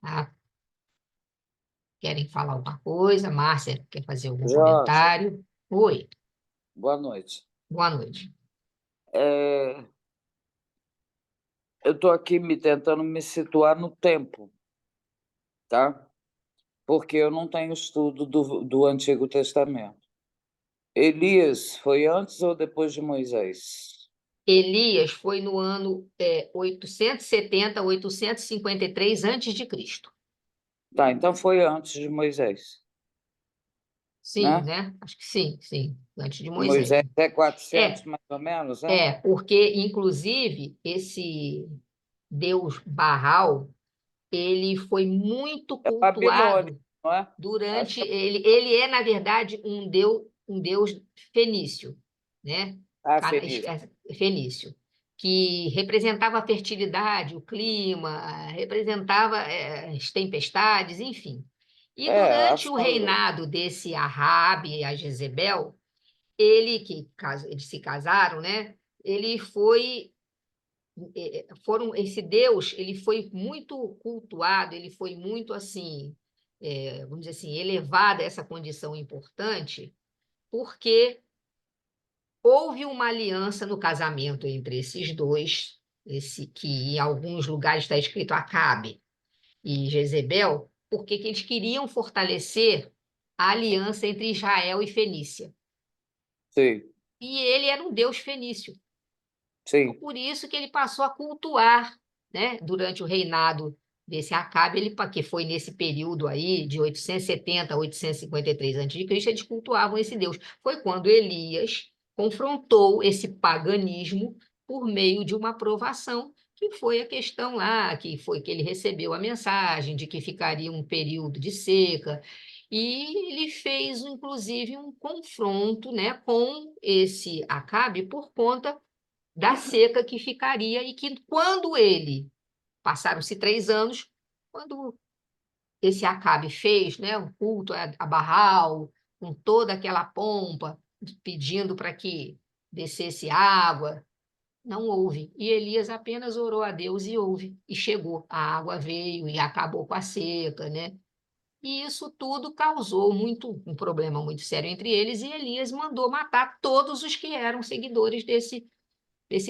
Tá? Querem falar alguma coisa? Márcia, quer fazer algum Jorge, comentário? Oi, boa noite. boa noite. Eu estou aqui tentando me situar no tempo, tá? Porque eu não tenho estudo do Antigo Testamento. Elias foi antes ou depois de Moisés? Elias foi no ano 870, 853 a.C. Tá, então foi antes de Moisés, Sim, né? né? Acho que sim, sim, antes de Moisés. Moisés é 400 É, mais ou menos, né? porque, inclusive, esse deus Baal, ele foi muito É Babilônia, cultuado não é? Acho durante... que Ele é, na verdade, um deus fenício, né? Fenícia. Fenício, que representava a fertilidade, o clima, representava as tempestades, enfim. E durante o Astrologia. reinado desse Ahabe e a Jezebel, eles se casaram, né? Ele foi esse Deus, ele foi muito cultuado, ele foi muito assim, vamos dizer assim, elevado a essa condição importante, porque houve uma aliança no casamento entre esses dois, esse que em alguns lugares está escrito Acabe e Jezebel, porque que eles queriam fortalecer a aliança entre Israel e Fenícia. Sim, E ele era um deus fenício. Então, sim. por isso que ele passou a cultuar, né, durante o reinado desse Acabe, que foi nesse período aí de 870 a 853 a.C., eles cultuavam esse deus. Foi quando Elias confrontou esse paganismo por meio de uma provação, que foi a questão lá, que foi que ele recebeu a mensagem de que ficaria um período de seca, e ele fez, inclusive, um confronto, né, com esse Acabe por conta da seca que ficaria e que quando passaram-se 3 anos, quando esse Acabe fez, né, um culto a Baal, com toda aquela pompa, pedindo para que descesse água, não houve. E Elias apenas orou a Deus e houve. E chegou. A água veio e acabou com a seca, né? E isso tudo causou um problema muito sério entre eles, e Elias mandou matar todos os que eram seguidores desse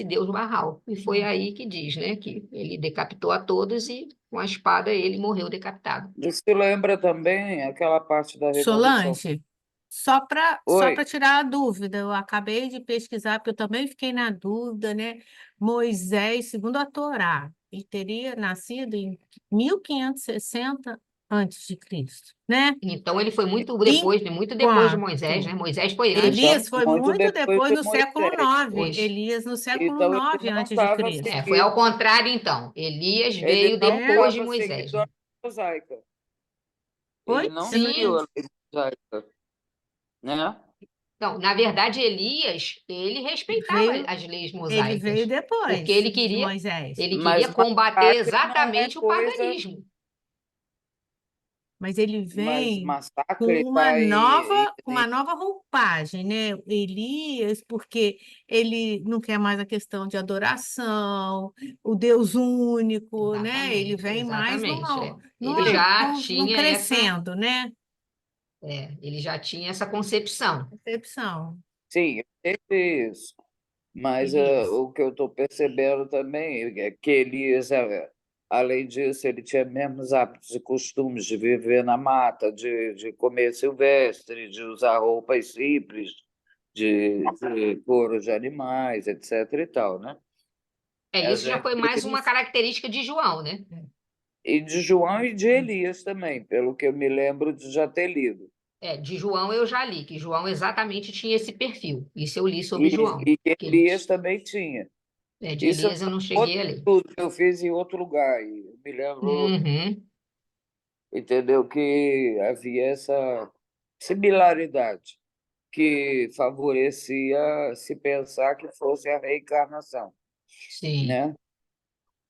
deus Baal. E foi aí que diz, né, que ele decapitou a todos e com a espada ele morreu decapitado. Isso lembra também aquela parte da Revolução. Solange, só para Oi, tirar a dúvida, eu acabei de pesquisar, porque eu também fiquei na dúvida, né? Moisés, segundo a Torá, ele teria nascido em 1560 antes de Cristo, né? Então ele foi muito depois de Moisés, né? Enquanto Moisés foi antes, então, né? Elias foi muito muito depois depois, de no século Moisés. IX. Pois. Elias no século Então, ele IX não antes de estava Cristo, Foi ao seguindo, contrário, então. Elias ele veio não né? depois de estava Moisés, seguindo a né? lei mosaica. Ele Oi? não Eu não seguiu Sim, entendi. a lei mosaica, né? então, na verdade, Elias, ele respeitava Veio, as leis ele veio mosaicas, porque depois de Moisés, ele Mas queria combater massacre não é exatamente o coisa, paganismo. mas ele mas vem com massacre está uma nova roupagem, né? Elias, porque ele não quer mais a questão de adoração, o Deus único, né? Ele Exatamente, vem mais exatamente. É. num crescendo, né? Ele já tinha essa concepção. Percepção. sim, eu entendi isso. Mas Isso. o que eu estou percebendo também é que Elias, além disso, ele tinha mesmos hábitos e costumes de viver na mata, de comer silvestre, de usar roupas simples, de couro de animais, etc. e tal, né? A Isso já gente, foi mais uma característica de João, né? e de João e de Elias também, pelo que eu me lembro de já ter lido. De João eu já li, que João exatamente tinha esse perfil. Isso eu li sobre E, João. e Que ele, Elias também tinha. de Isso é Elias eu não outro cheguei a ler. estudo que eu fiz em outro lugar, e eu me lembro, Uhum, entendeu, que havia essa similaridade que favorecia se pensar que fosse a reencarnação, sim, né?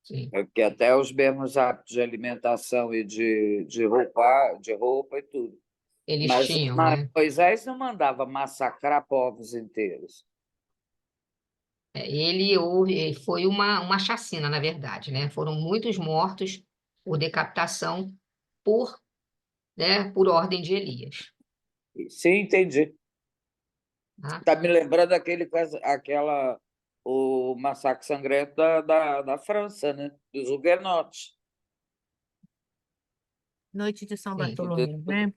sim. Porque até os mesmos hábitos de alimentação e de roupa e tudo. Eles Mas tinham, né? Moisés não mandava massacrar povos inteiros. Foi uma chacina, na verdade, né? Foram muitos mortos por decapitação por ordem de Elias. Sim, entendi. Tá? Está me lembrando o massacre sangrento da França, né? Dos huguenotes. Noite de São Sim. Bartolomeu, né?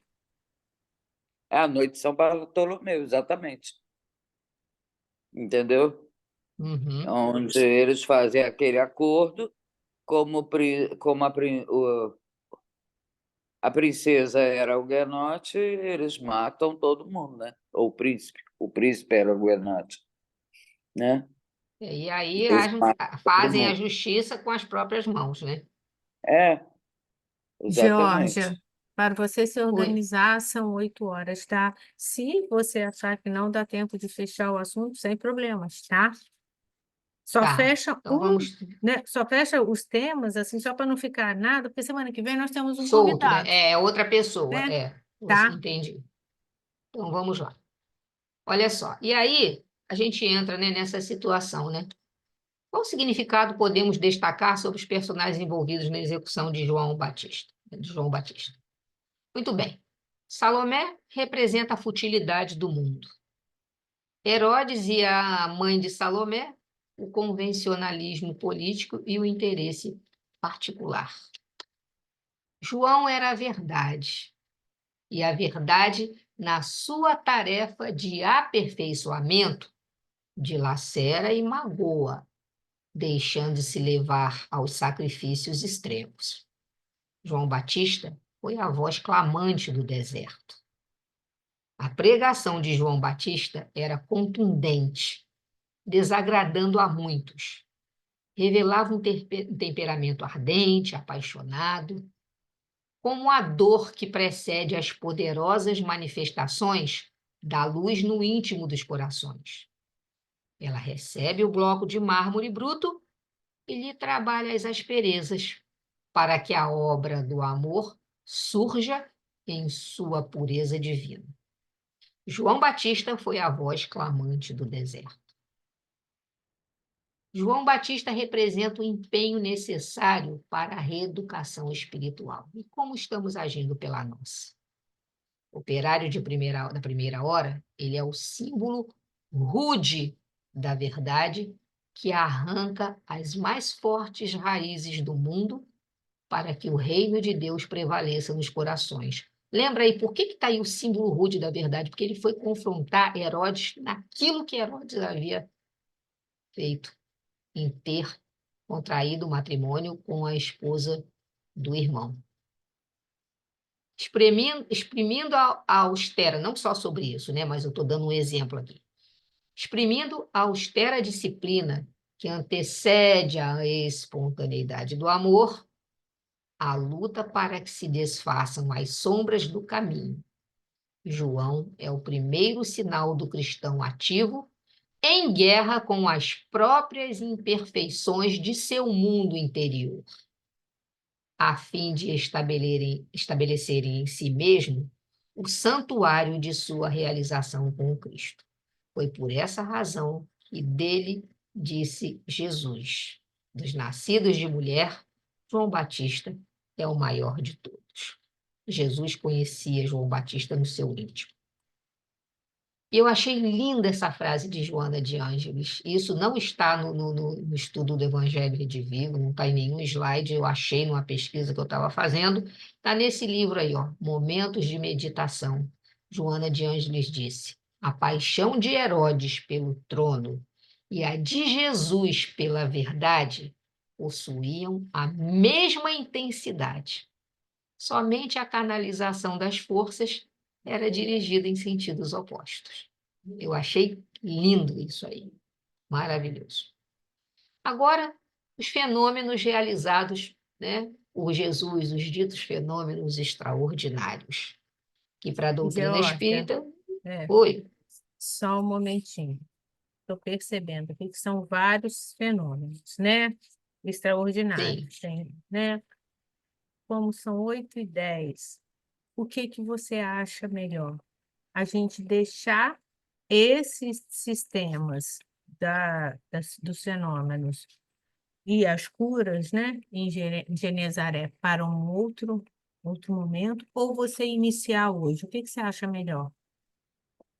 É a noite de São Bartolomeu, exatamente. Entendeu? Uhum. Onde eles fazem aquele acordo, como a princesa era huguenote, eles matam todo mundo, né? Ou o príncipe era huguenote, né? E aí Eles matam todo fazem a mundo. justiça com as próprias mãos, né? É, exatamente. Georgia, para você se Oi. organizar, são 8 horas, tá? Se você achar que não dá tempo de fechar o assunto, sem problemas, tá? Só Tá. fecha Então vamos né? Só fecha os temas, assim, só para não ficar nada, porque semana que vem nós temos um solto, né? convidado, É outra pessoa, né? Você Tá? entendi. Então vamos lá. Olha só. E aí a gente entra, né, nessa situação, né? Qual significado podemos destacar sobre os personagens envolvidos na execução de João Batista? De João Batista. Muito bem. Salomé representa a futilidade do mundo. Herodes e a mãe de Salomé, o convencionalismo político e o interesse particular. João era a verdade, e a verdade, na sua tarefa de aperfeiçoamento, dilacera e magoa, deixando-se levar aos sacrifícios extremos. João Batista foi a voz clamante do deserto. A pregação de João Batista era contundente, desagradando a muitos. Revelava um temperamento ardente, apaixonado, como a dor que precede as poderosas manifestações da luz no íntimo dos corações. Ela recebe o bloco de mármore bruto e lhe trabalha as asperezas, para que a obra do amor surja em sua pureza divina. João Batista foi a voz clamante do deserto. João Batista representa o empenho necessário para a reeducação espiritual. E como estamos agindo pela nossa? Operário da primeira hora, ele é o símbolo rude da verdade que arranca as mais fortes raízes do mundo para que o reino de Deus prevaleça nos corações. Lembra aí, por que está aí o símbolo rude da verdade? Porque ele foi confrontar Herodes naquilo que Herodes havia feito, em ter contraído o matrimônio com a esposa do irmão. Exprimindo a austera, não só sobre isso, né, mas eu estou dando um exemplo aqui. Exprimindo a austera disciplina que antecede a espontaneidade do amor, a luta para que se desfaçam as sombras do caminho. João é o primeiro sinal do cristão ativo em guerra com as próprias imperfeições de seu mundo interior, a fim de estabelecerem em si mesmo o santuário de sua realização com o Cristo. Foi por essa razão que dele disse Jesus: dos nascidos de mulher, João Batista é o maior de todos. Jesus conhecia João Batista no seu íntimo. E eu achei linda essa frase de Joana de Ângeles. Isso não está no estudo do Evangelho Redivivo, não está em nenhum slide, eu achei numa pesquisa que eu estava fazendo. Está nesse livro aí, ó, Momentos de Meditação. Joana de Ângeles disse: a paixão de Herodes pelo trono e a de Jesus pela verdade possuíam a mesma intensidade. Somente a canalização das forças era dirigida em sentidos opostos. Eu achei lindo isso aí, maravilhoso. Agora, os fenômenos realizados, né, por Jesus, os ditos fenômenos extraordinários, que para a doutrina Georgia, espírita, é, oi, só um momentinho. Estou percebendo aqui que são vários fenômenos, né? sim, Extraordinários, tem, né? Como são 8h10, o que que você acha melhor? A gente deixar esses sistemas dos fenômenos e as curas, né, em Genezaré para um outro momento, ou você iniciar hoje? O que que você acha melhor?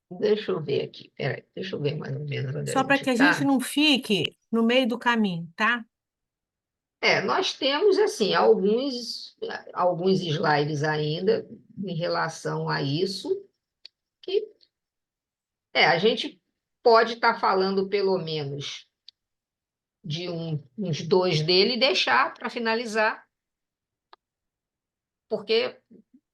deixa eu ver aqui, peraí, deixa eu ver mais ou menos onde a Só para gente que a gente está. não fique no meio do caminho, tá? Nós temos, assim, alguns slides ainda em relação a isso, que a gente pode estar falando pelo menos de uns dois dele e deixar para finalizar, porque,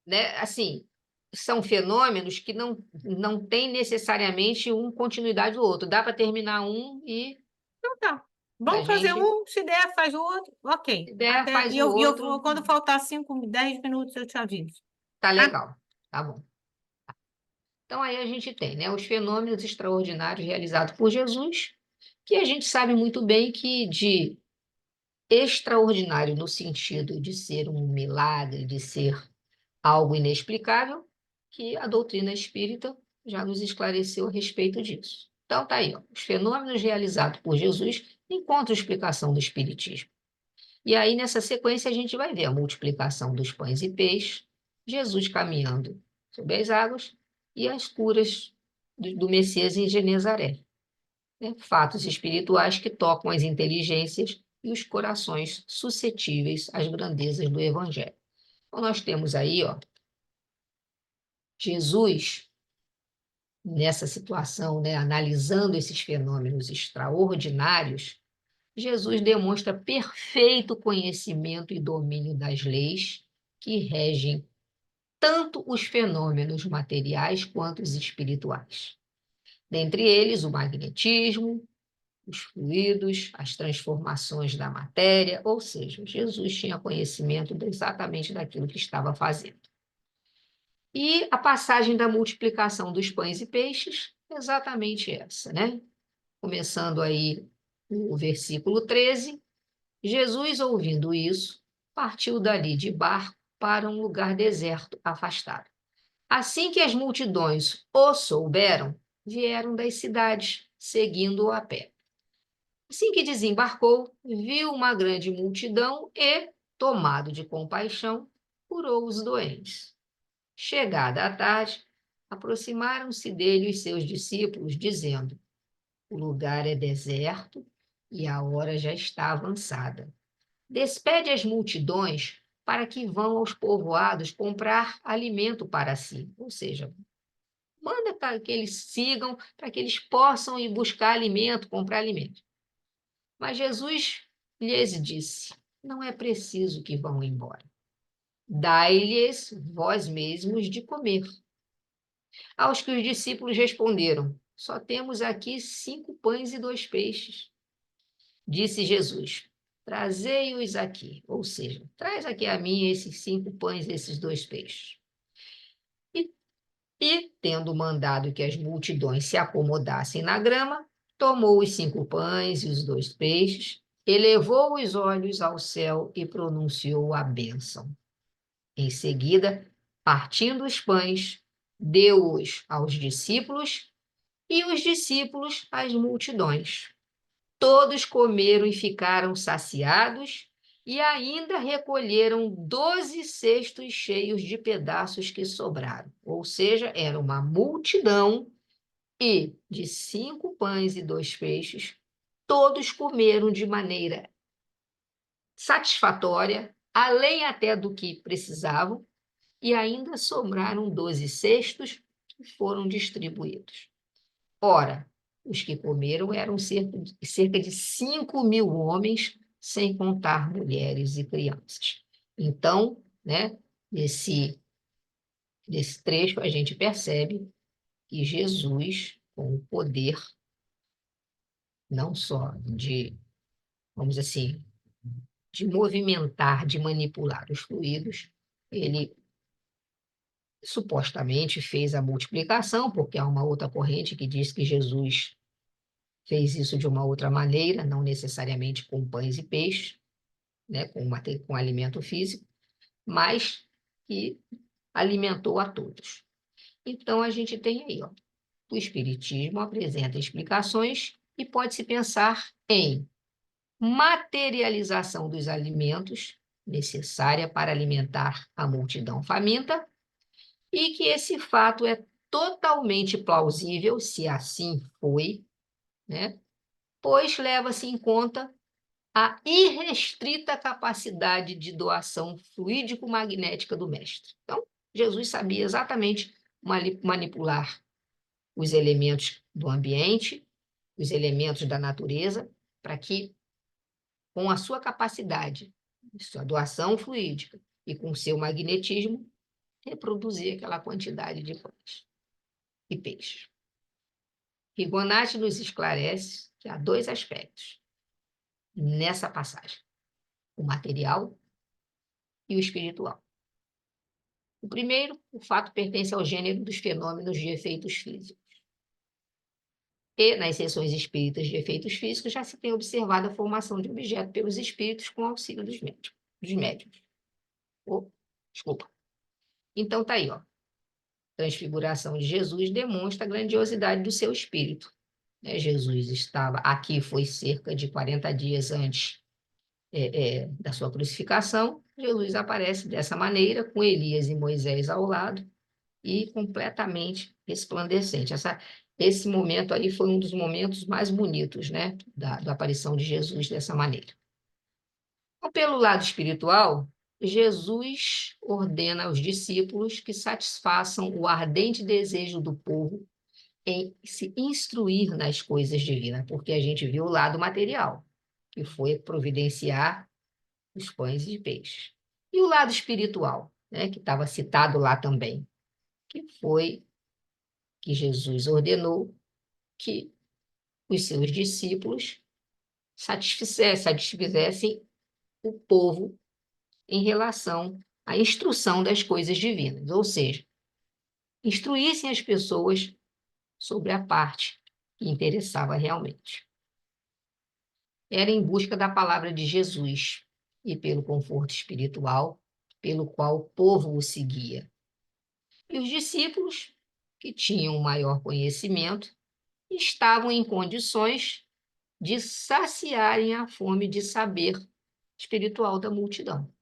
né, assim, são fenômenos que não têm necessariamente uma continuidade do outro. Dá para terminar um e Então tá. a Vamos fazer gente, um, se der, faz o outro. Ok. se der, Até, faz e o eu outro, vou, quando faltar 5, 10 minutos, eu te aviso. tá Tá? legal, tá bom. Então, aí a gente tem, né, os fenômenos extraordinários realizados por Jesus, que a gente sabe muito bem que de extraordinário no sentido de ser um milagre, de ser algo inexplicável, que a doutrina espírita já nos esclareceu a respeito disso. Então, tá aí, ó, os fenômenos realizados por Jesus encontram explicação no Espiritismo. E aí, nessa sequência, a gente vai ver a multiplicação dos pães e peixes, Jesus caminhando sobre as águas e as curas do Messias em Genezaré, né? Fatos espirituais que tocam as inteligências e os corações suscetíveis às grandezas do Evangelho. Então, nós temos aí, ó, Jesus, nessa situação, né, analisando esses fenômenos extraordinários, Jesus demonstra perfeito conhecimento e domínio das leis que regem tanto os fenômenos materiais quanto os espirituais. Dentre eles, o magnetismo, os fluidos, as transformações da matéria, ou seja, Jesus tinha conhecimento exatamente daquilo que estava fazendo. E a passagem da multiplicação dos pães e peixes, exatamente essa, né? Começando aí o versículo 13, Jesus, ouvindo isso, partiu dali de barco para um lugar deserto, afastado. Assim que as multidões o souberam, vieram das cidades, seguindo-o a pé. Assim que desembarcou, viu uma grande multidão e, tomado de compaixão, curou os doentes. Chegada a tarde, aproximaram-se dele os seus discípulos, dizendo: o lugar é deserto e a hora já está avançada. Despede as multidões para que vão aos povoados comprar alimento para si. Ou seja, manda para que eles sigam, para que eles possam ir buscar alimento, comprar alimento. Mas Jesus lhes disse: não é preciso que vão embora. Dai-lhes vós mesmos de comer. Aos que os discípulos responderam: só temos aqui 5 pães e 2 peixes. Disse Jesus: trazei-os aqui, ou seja, traz aqui a mim esses 5 pães e esses 2 peixes. E, tendo mandado que as multidões se acomodassem na grama, tomou os 5 pães e os 2 peixes, elevou os olhos ao céu e pronunciou a bênção. Em seguida, partindo os pães, deu-os aos discípulos e os discípulos às multidões. Todos comeram e ficaram saciados e ainda recolheram 12 cestos cheios de pedaços que sobraram. Ou seja, era uma multidão e de 5 pães e 2 peixes, todos comeram de maneira satisfatória, além até do que precisavam, e ainda sobraram 12 cestos que foram distribuídos. Ora, os que comeram eram cerca de 5.000 homens, sem contar mulheres e crianças. Então, né, nesse trecho, a gente percebe que Jesus, com o poder, não só de, vamos dizer assim, de movimentar, de manipular os fluidos, ele supostamente fez a multiplicação, porque há uma outra corrente que diz que Jesus fez isso de uma outra maneira, não necessariamente com pães e peixes, né, com alimento físico, mas que alimentou a todos. Então, a gente tem aí, ó, o Espiritismo apresenta explicações e pode-se pensar em materialização dos alimentos necessária para alimentar a multidão faminta e que esse fato é totalmente plausível, se assim foi, né? Pois leva-se em conta a irrestrita capacidade de doação fluídico-magnética do mestre. Então, Jesus sabia exatamente manipular os elementos do ambiente, os elementos da natureza, para que, com a sua capacidade, sua doação fluídica e com seu magnetismo, reproduzir aquela quantidade de pães e peixes. Fibonacci nos esclarece que há 2 aspectos nessa passagem: o material e o espiritual. O primeiro, o fato pertence ao gênero dos fenômenos de efeitos físicos. E, nas sessões espíritas de efeitos físicos, já se tem observado a formação de objeto pelos espíritos com auxílio dos médiuns. Desculpa. Então, tá aí, ó. Transfiguração de Jesus demonstra a grandiosidade do seu espírito. Jesus estava aqui, foi cerca de 40 dias antes da sua crucificação. Jesus aparece dessa maneira, com Elias e Moisés ao lado, e completamente resplandecente. Esse momento aí foi um dos momentos mais bonitos, né, da aparição de Jesus dessa maneira. Então, pelo lado espiritual, Jesus ordena aos discípulos que satisfaçam o ardente desejo do povo em se instruir nas coisas divinas, porque a gente viu o lado material, que foi providenciar os pães e peixes. E o lado espiritual, né, que estava citado lá também, que foi que Jesus ordenou que os seus discípulos satisfizessem o povo em relação à instrução das coisas divinas, ou seja, instruíssem as pessoas sobre a parte que interessava realmente. Era em busca da palavra de Jesus e pelo conforto espiritual pelo qual o povo o seguia. E os discípulos, que tinham maior conhecimento, estavam em condições de saciarem a fome de saber espiritual da multidão.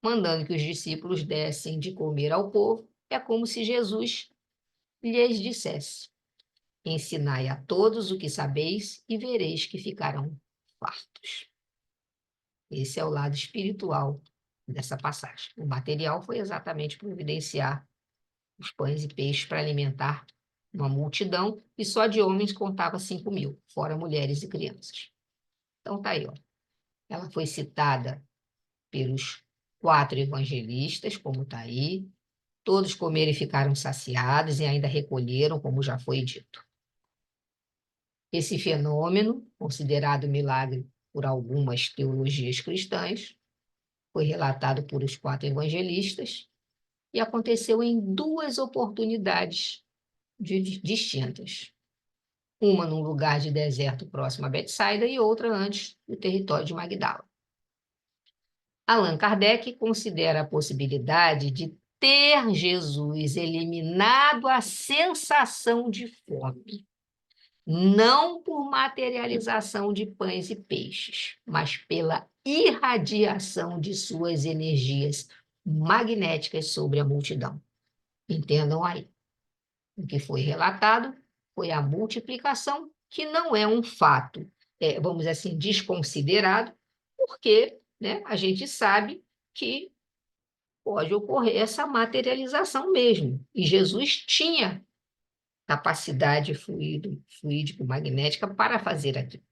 Mandando que os discípulos dessem de comer ao povo, é como se Jesus lhes dissesse: ensinai a todos o que sabeis e vereis que ficarão fartos. Esse é o lado espiritual dessa passagem. O material foi exatamente providenciar os pães e peixes para alimentar uma multidão, e só de homens contava 5.000, fora mulheres e crianças. Então tá aí, ó. Ela foi citada pelos 4 evangelistas, como está aí. Todos comeram e ficaram saciados e ainda recolheram, como já foi dito. Esse fenômeno, considerado milagre por algumas teologias cristãs, foi relatado por os 4 evangelistas e aconteceu em 2 oportunidades distintas. Uma num lugar de deserto próximo a Betsaida e outra antes, no território de Magdala. Allan Kardec considera a possibilidade de ter Jesus eliminado a sensação de fome, não por materialização de pães e peixes, mas pela irradiação de suas energias magnéticas sobre a multidão. Entendam aí. O que foi relatado foi a multiplicação, que não é um fato, vamos dizer assim, desconsiderado, porque, né, a gente sabe que pode ocorrer essa materialização mesmo. E Jesus tinha capacidade fluídico-magnética para fazer aquilo.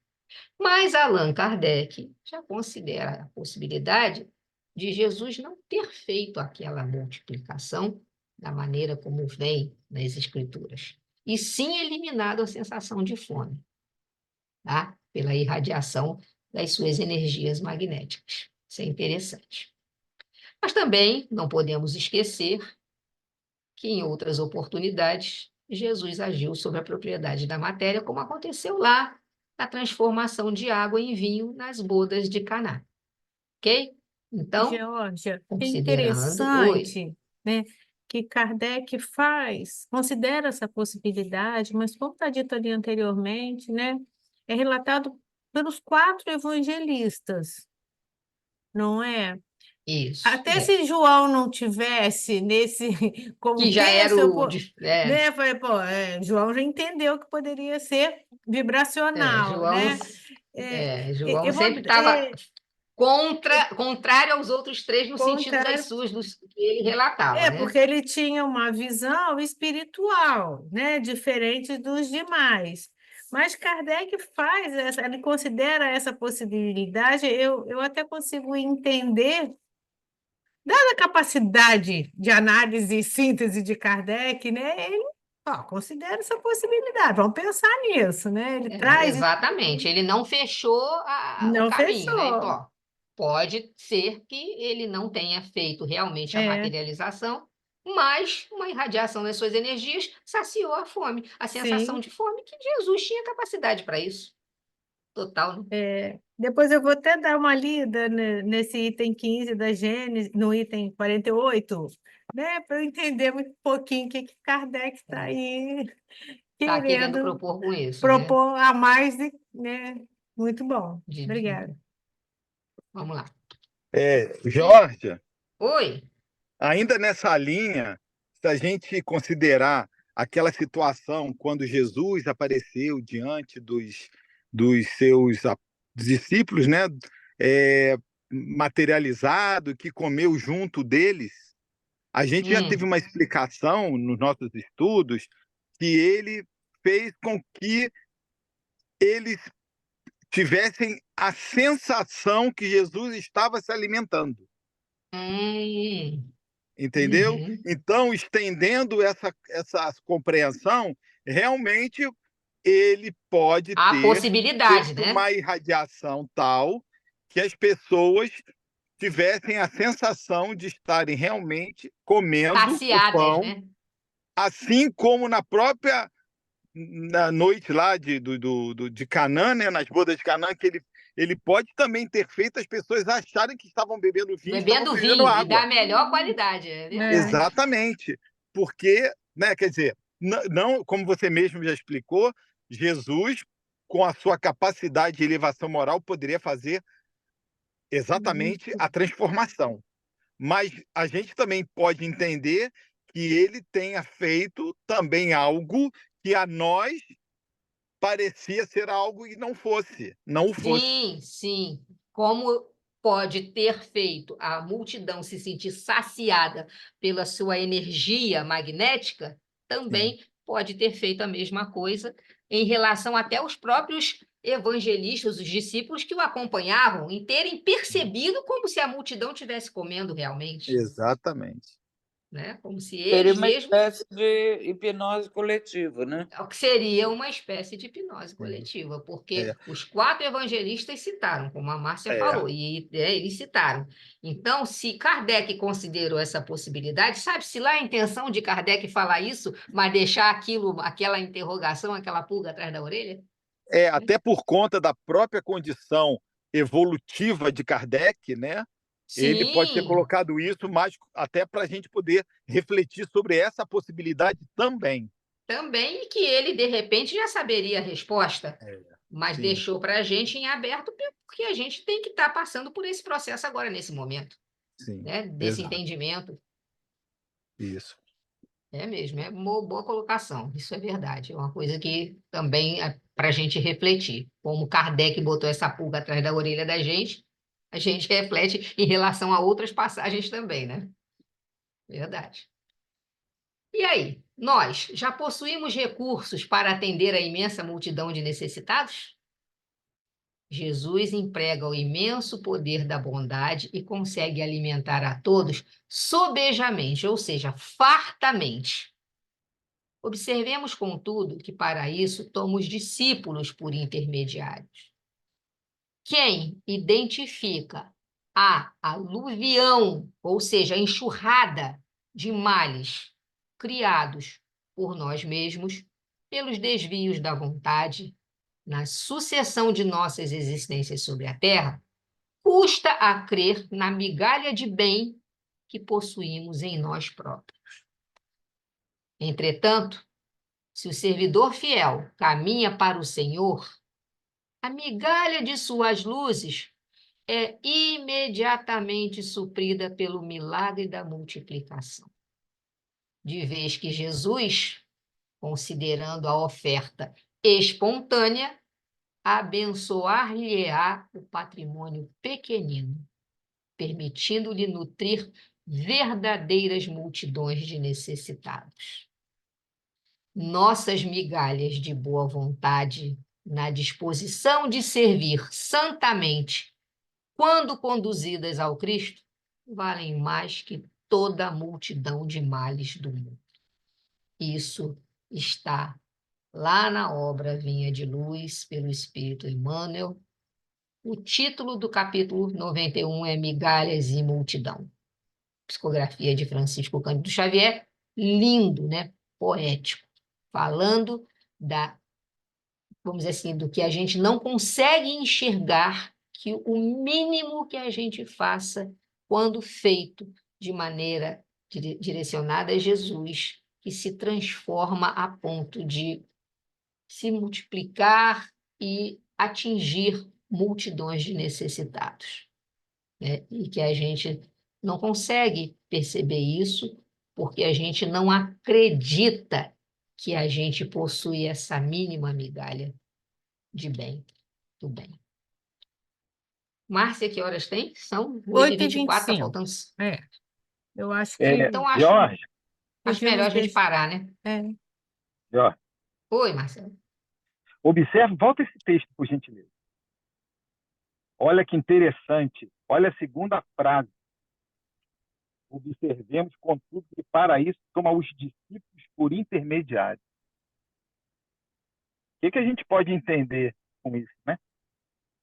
Mas Allan Kardec já considera a possibilidade de Jesus não ter feito aquela multiplicação da maneira como vem nas Escrituras, e sim eliminado a sensação de fome, tá? Pela irradiação das suas energias magnéticas. Isso é interessante. Mas também não podemos esquecer que, em outras oportunidades, Jesus agiu sobre a propriedade da matéria, como aconteceu lá na transformação de água em vinho nas bodas de Caná. Ok? Então, Georgia, é considerando... Oi. interessante, né, que Kardec considera essa possibilidade, mas como está dito ali anteriormente, né, é relatado pelos 4 evangelistas, não é? Isso. Até se João não tivesse nesse Que já era contexto, né, falei, pô, João já entendeu que poderia ser vibracional, né? João Eu vou, sempre estava contrário aos outros 3 no sentido das suas, do que ele relatava, né? porque ele tinha uma visão espiritual, né, diferente dos demais. Mas Kardec ele considera essa possibilidade, eu até consigo entender, dada a capacidade de análise e síntese de Kardec, né, ele considera essa possibilidade, vamos pensar nisso, né? Ele traz... Exatamente, ele não fechou o Não caminho, né? fechou. Então, ó, pode ser que ele não tenha feito realmente a materialização, mas uma irradiação das suas energias saciou a fome, a sensação Sim. de fome, que Jesus tinha capacidade para isso. Total, né? Depois eu vou até dar uma lida nesse item 15 da Gênesis, no item 48, né, para eu entender um pouquinho o que Kardec está aí Está querendo propor com isso, né? a mais, né? Muito bom. Obrigada. Vamos lá. Georgia, Oi. ainda nessa linha, se a gente considerar aquela situação quando Jesus apareceu diante dos seus discípulos, né, materializado, que comeu junto deles, a gente já teve uma explicação nos nossos estudos que ele fez com que eles tivessem a sensação que Jesus estava se alimentando. Entendeu? Então, estendendo essa compreensão, realmente ele pode ter possibilidade, né? uma irradiação tal que as pessoas tivessem a sensação de estarem realmente comendo saciadas, o pão, né? Assim como na noite lá de Canaã, né, nas bodas de Canaã, que ele pode também ter feito as pessoas acharem que estavam bebendo vinho, estavam bebendo água. E da melhor qualidade. Exatamente, porque, né, quer dizer, não, como você mesmo já explicou, Jesus com a sua capacidade de elevação moral, poderia fazer exatamente a transformação. Mas a gente também pode entender que ele tenha feito também algo que a nós parecia ser algo e não fosse, não o fosse. Sim, sim. Como pode ter feito a multidão se sentir saciada pela sua energia magnética, também pode ter feito a mesma coisa em relação até aos próprios evangelistas, os discípulos que o acompanhavam, em terem percebido como se a multidão estivesse comendo realmente, Exatamente. né? Como se Seria eles uma mesmos espécie de hipnose coletiva, né? o que seria uma espécie de hipnose É. coletiva, porque É. os 4 evangelistas citaram, como a Márcia É. falou, e eles citaram. Então, se Kardec considerou essa possibilidade, sabe-se lá a intenção de Kardec falar isso, mas deixar aquela interrogação, aquela pulga atrás da orelha? Até por conta da própria condição evolutiva de Kardec, né? Ele pode ter Sim, colocado isso, mas até para a gente poder refletir sobre essa possibilidade também. também, e que ele, de repente, já saberia a resposta, mas Sim. deixou para a gente em aberto, porque a gente tem que estar passando por esse processo agora, nesse momento, Sim, né? Desse exato. entendimento. Isso. É mesmo, é uma boa colocação, isso é verdade. É uma coisa que também é para a gente refletir. Como Kardec botou essa pulga atrás da orelha da gente, a gente reflete em relação a outras passagens também, né? Verdade. E aí, nós já possuímos recursos para atender a imensa multidão de necessitados? Jesus emprega o imenso poder da bondade e consegue alimentar a todos sobejamente, ou seja, fartamente. Observemos, contudo, que para isso tomamos discípulos por intermediários. Quem identifica a aluvião, ou seja, a enxurrada de males criados por nós mesmos, pelos desvios da vontade, na sucessão de nossas existências sobre a Terra, custa a crer na migalha de bem que possuímos em nós próprios. Entretanto, se o servidor fiel caminha para o Senhor, a migalha de suas luzes é imediatamente suprida pelo milagre da multiplicação. De vez que Jesus, considerando a oferta espontânea, abençoar-lhe-á o patrimônio pequenino, permitindo-lhe nutrir verdadeiras multidões de necessitados. Nossas migalhas de boa vontade, na disposição de servir santamente, quando conduzidas ao Cristo, valem mais que toda a multidão de males do mundo. Isso está lá na obra Vinha de Luz, pelo Espírito Emmanuel. O título do capítulo 91 é Migalhas e Multidão. Psicografia de Francisco Cândido Xavier, lindo, né? Poético, falando vamos dizer assim, do que a gente não consegue enxergar, que o mínimo que a gente faça, quando feito de maneira direcionada a Jesus, que se transforma a ponto de se multiplicar e atingir multidões de necessitados, né? E que a gente não consegue perceber isso porque a gente não acredita que a gente possui essa mínima migalha de bem, do bem. Márcia, que horas tem? São 8h24, tá 8h25. faltando... Eu acho que Então, Jorge, acho melhor a gente deixar. parar, né? Jorge, Oi, Marcelo. observe, volta esse texto, por gentileza. Olha que interessante. Olha a segunda frase. Observemos, contudo, que para isso toma os discípulos por intermediários. O que a gente pode entender com isso, né?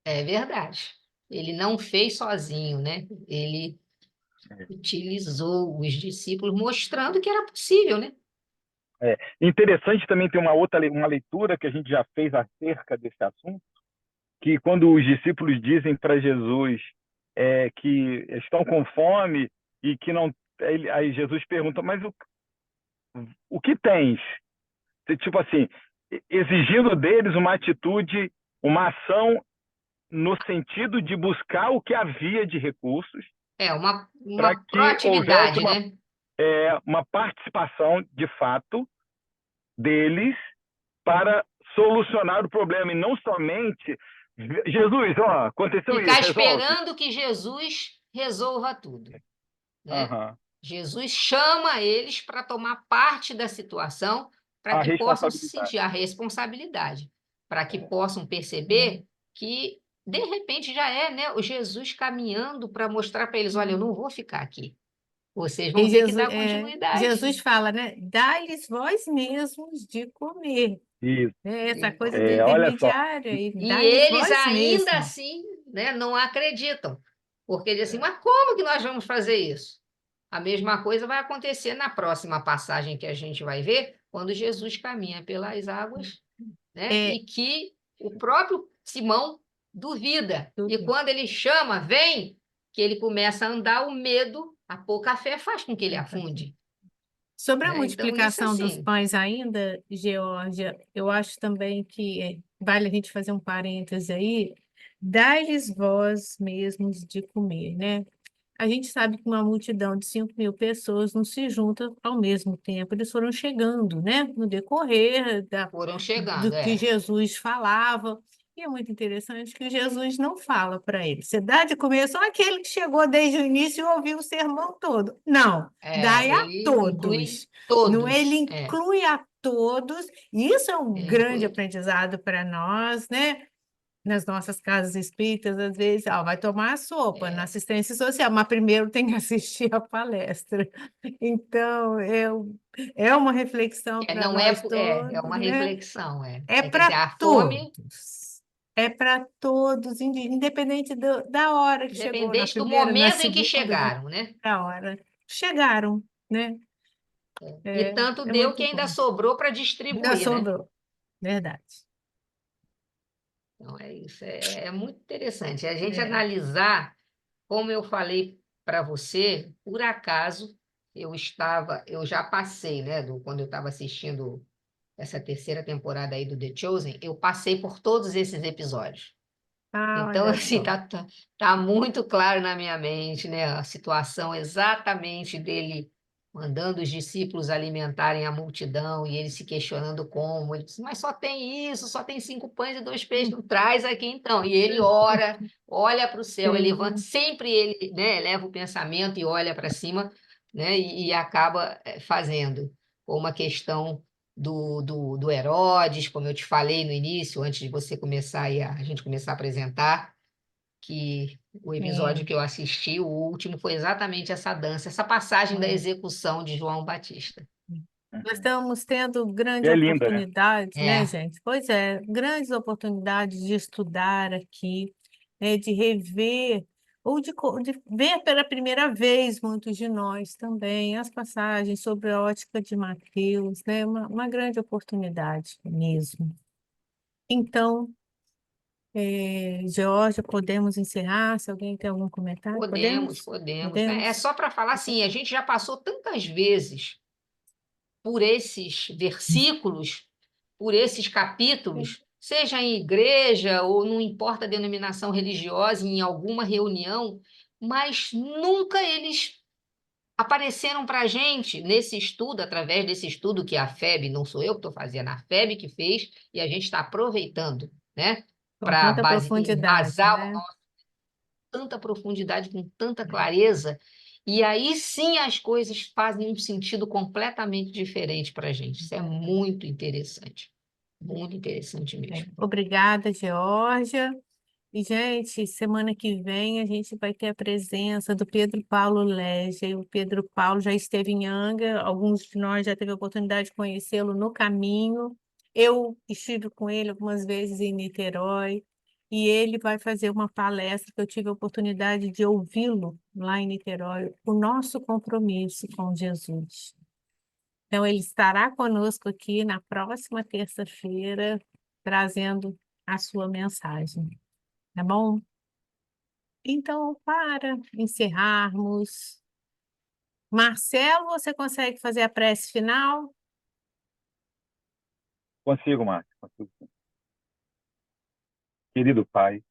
É verdade. Ele não fez sozinho, né? Ele utilizou os discípulos, mostrando que era possível, né? Interessante também ter uma leitura que a gente já fez acerca desse assunto, que quando os discípulos dizem para Jesus que estão com fome e que não... Aí Jesus pergunta, mas o que tens? Tipo assim, exigindo deles uma atitude, uma ação no sentido de buscar o que havia de recursos Uma para que proatividade, houvesse né? uma participação, de fato, deles para solucionar o problema, e não somente Jesus, ó, aconteceu Ficar isso, resolve. esperando que Jesus resolva tudo, né? Aham. Jesus chama eles para tomar parte da situação, para A que possam responsabilidade. sentir a responsabilidade, para que possam perceber que, de repente, já é, né, o Jesus caminhando para mostrar para eles: olha, eu não vou ficar aqui. Vocês vão E ter que Jesus, dar continuidade. Jesus fala, né? Dai-lhes vós mesmos de comer. Isso. Essa Sim. coisa do Olha só. intermediário, e E dai-lhes eles vós ainda mesmos. assim, né, não acreditam. Porque dizem assim, mas como que nós vamos fazer isso? A mesma coisa vai acontecer na próxima passagem que a gente vai ver, quando Jesus caminha pelas águas, né? É, E que o próprio Simão duvida. E Duvida. quando ele chama, vem, que ele começa a andar, o medo, a pouca fé faz com que ele afunde. Sobre a Né? Então, isso multiplicação dos assim, pães ainda, Geórgia, eu acho também que vale a gente fazer um parêntese aí, dai-lhes vós mesmos de comer, né? A gente sabe que uma multidão de 5.000 pessoas não se junta ao mesmo tempo, eles foram chegando, né? No decorrer foram do chegando, que Jesus falava. E é muito interessante que Jesus não fala para eles. Você dá de comer só aquele que chegou desde o início e ouviu o sermão todo. Não, dai a Ele inclui todos. Não, ele todos. inclui a todos. E isso é um Ele grande inclui. aprendizado para nós, né? Nas nossas casas espíritas, às vezes, vai tomar a sopa na assistência social, mas primeiro tem que assistir a palestra. Então, é uma reflexão para Não nós é todos, uma né? reflexão, É Quer dizer, para a fome, todos. É para todos, independente da hora que chegou, na independente do primeira, na momento em que segunda, chegaram, né? da hora. Chegaram, né? E tanto É deu que muito ainda bom. sobrou para Ainda distribuir, né? sobrou, verdade. Então, é isso, é muito interessante. A gente É. analisar, como eu falei para você, por acaso, eu já passei, né, quando eu estava assistindo essa terceira temporada aí do The Chosen, eu passei por todos esses episódios. Então, Olha assim, só. tá muito claro na minha mente, né, a situação exatamente dele mandando os discípulos alimentarem a multidão e ele se questionando como. Ele disse, mas só tem isso, só tem 5 pães e 2 peixes, traz aqui então. E ele ora, olha para o céu, ele levanta, sempre ele, né, leva o pensamento e olha para cima, né, e acaba fazendo. Ou uma questão do Herodes, como eu te falei no início, antes de você começar a gente começar a apresentar, que o episódio que eu assisti, o último, foi exatamente essa dança, essa passagem da execução de João Batista. Nós estamos tendo E grande é linda, né? oportunidade, né, gente? Pois é, grandes oportunidades de estudar aqui, né, de rever, ou de ver pela primeira vez, muitos de nós também, as passagens sobre a ótica de Mateus, né? Uma grande oportunidade mesmo. Então, Geórgia, podemos encerrar? Se alguém tem algum comentário? Podemos, né? É só para falar assim, a gente já passou tantas vezes por esses versículos, por esses capítulos, seja em igreja ou não importa a denominação religiosa, em alguma reunião, mas nunca eles apareceram para a gente nesse estudo, através desse estudo que a FEB, não sou eu que estou fazendo, a FEB que fez, e a gente está aproveitando, né? Com Para tanta profundidade, embasar né? tanta profundidade, com tanta clareza, e aí sim as coisas fazem um sentido completamente diferente para a gente. Isso é muito interessante mesmo. Obrigada, Geórgia. E, gente, semana que vem a gente vai ter a presença do Pedro Paulo Lege. O Pedro Paulo já esteve em Anga, alguns de nós já teve a oportunidade de conhecê-lo no caminho. Eu estive com ele algumas vezes em Niterói, e ele vai fazer uma palestra que eu tive a oportunidade de ouvi-lo lá em Niterói, o nosso compromisso com Jesus. Então, ele estará conosco aqui na próxima terça-feira, trazendo a sua mensagem. Tá bom? Então, para encerrarmos, Marcelo, você consegue fazer a prece final? Consigo, Márcio, consigo sim. Querido Pai,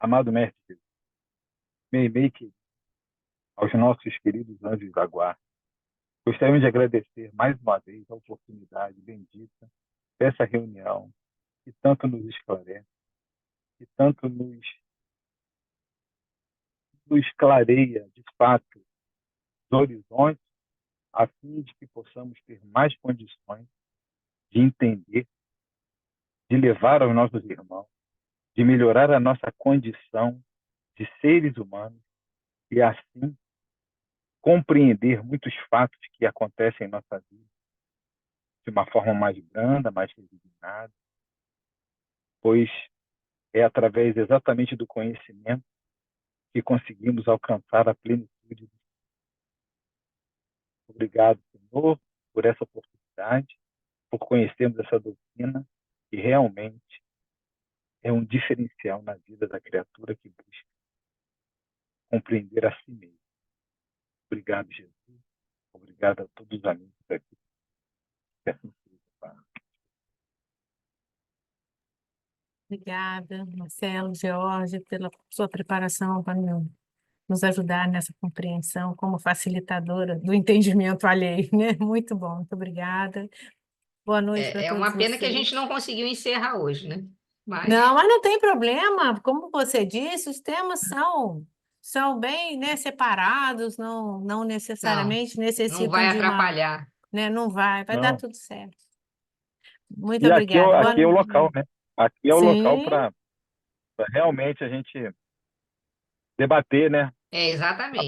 amado Mestre Jesus, Meimei que aos nossos queridos anjos da guarda, gostaríamos de agradecer mais uma vez a oportunidade bendita dessa reunião que tanto nos esclarece, que tanto nos clareia, de fato, os horizontes, a fim de que possamos ter mais condições de entender, de levar aos nossos irmãos, de melhorar a nossa condição de seres humanos e, assim, compreender muitos fatos que acontecem em nossa vida de uma forma mais branda, mais resignada, pois é através exatamente do conhecimento que conseguimos alcançar a plenitude. Obrigado, Senhor, por essa oportunidade, por conhecermos essa doutrina, que realmente é um diferencial na vida da criatura que busca compreender a si mesmo. Obrigado, Jesus. Obrigado a todos os amigos aqui. Que assim seja, Pai. Obrigada, Marcelo, George, pela sua preparação para nos ajudar nessa compreensão como facilitadora do entendimento alheio, né? Muito bom, muito obrigada. Boa noite para É todos uma pena que a gente vocês. não conseguiu encerrar hoje, né? Não, mas não tem problema. Como você disse, os temas são bem, né, separados, não não, necessariamente não necessitam vai de uma, atrapalhar. né, não vai dar Não. tudo certo. Muito E obrigada. aqui é o local, né? Aqui é o local Sim. para realmente a gente debater, né? É, exatamente.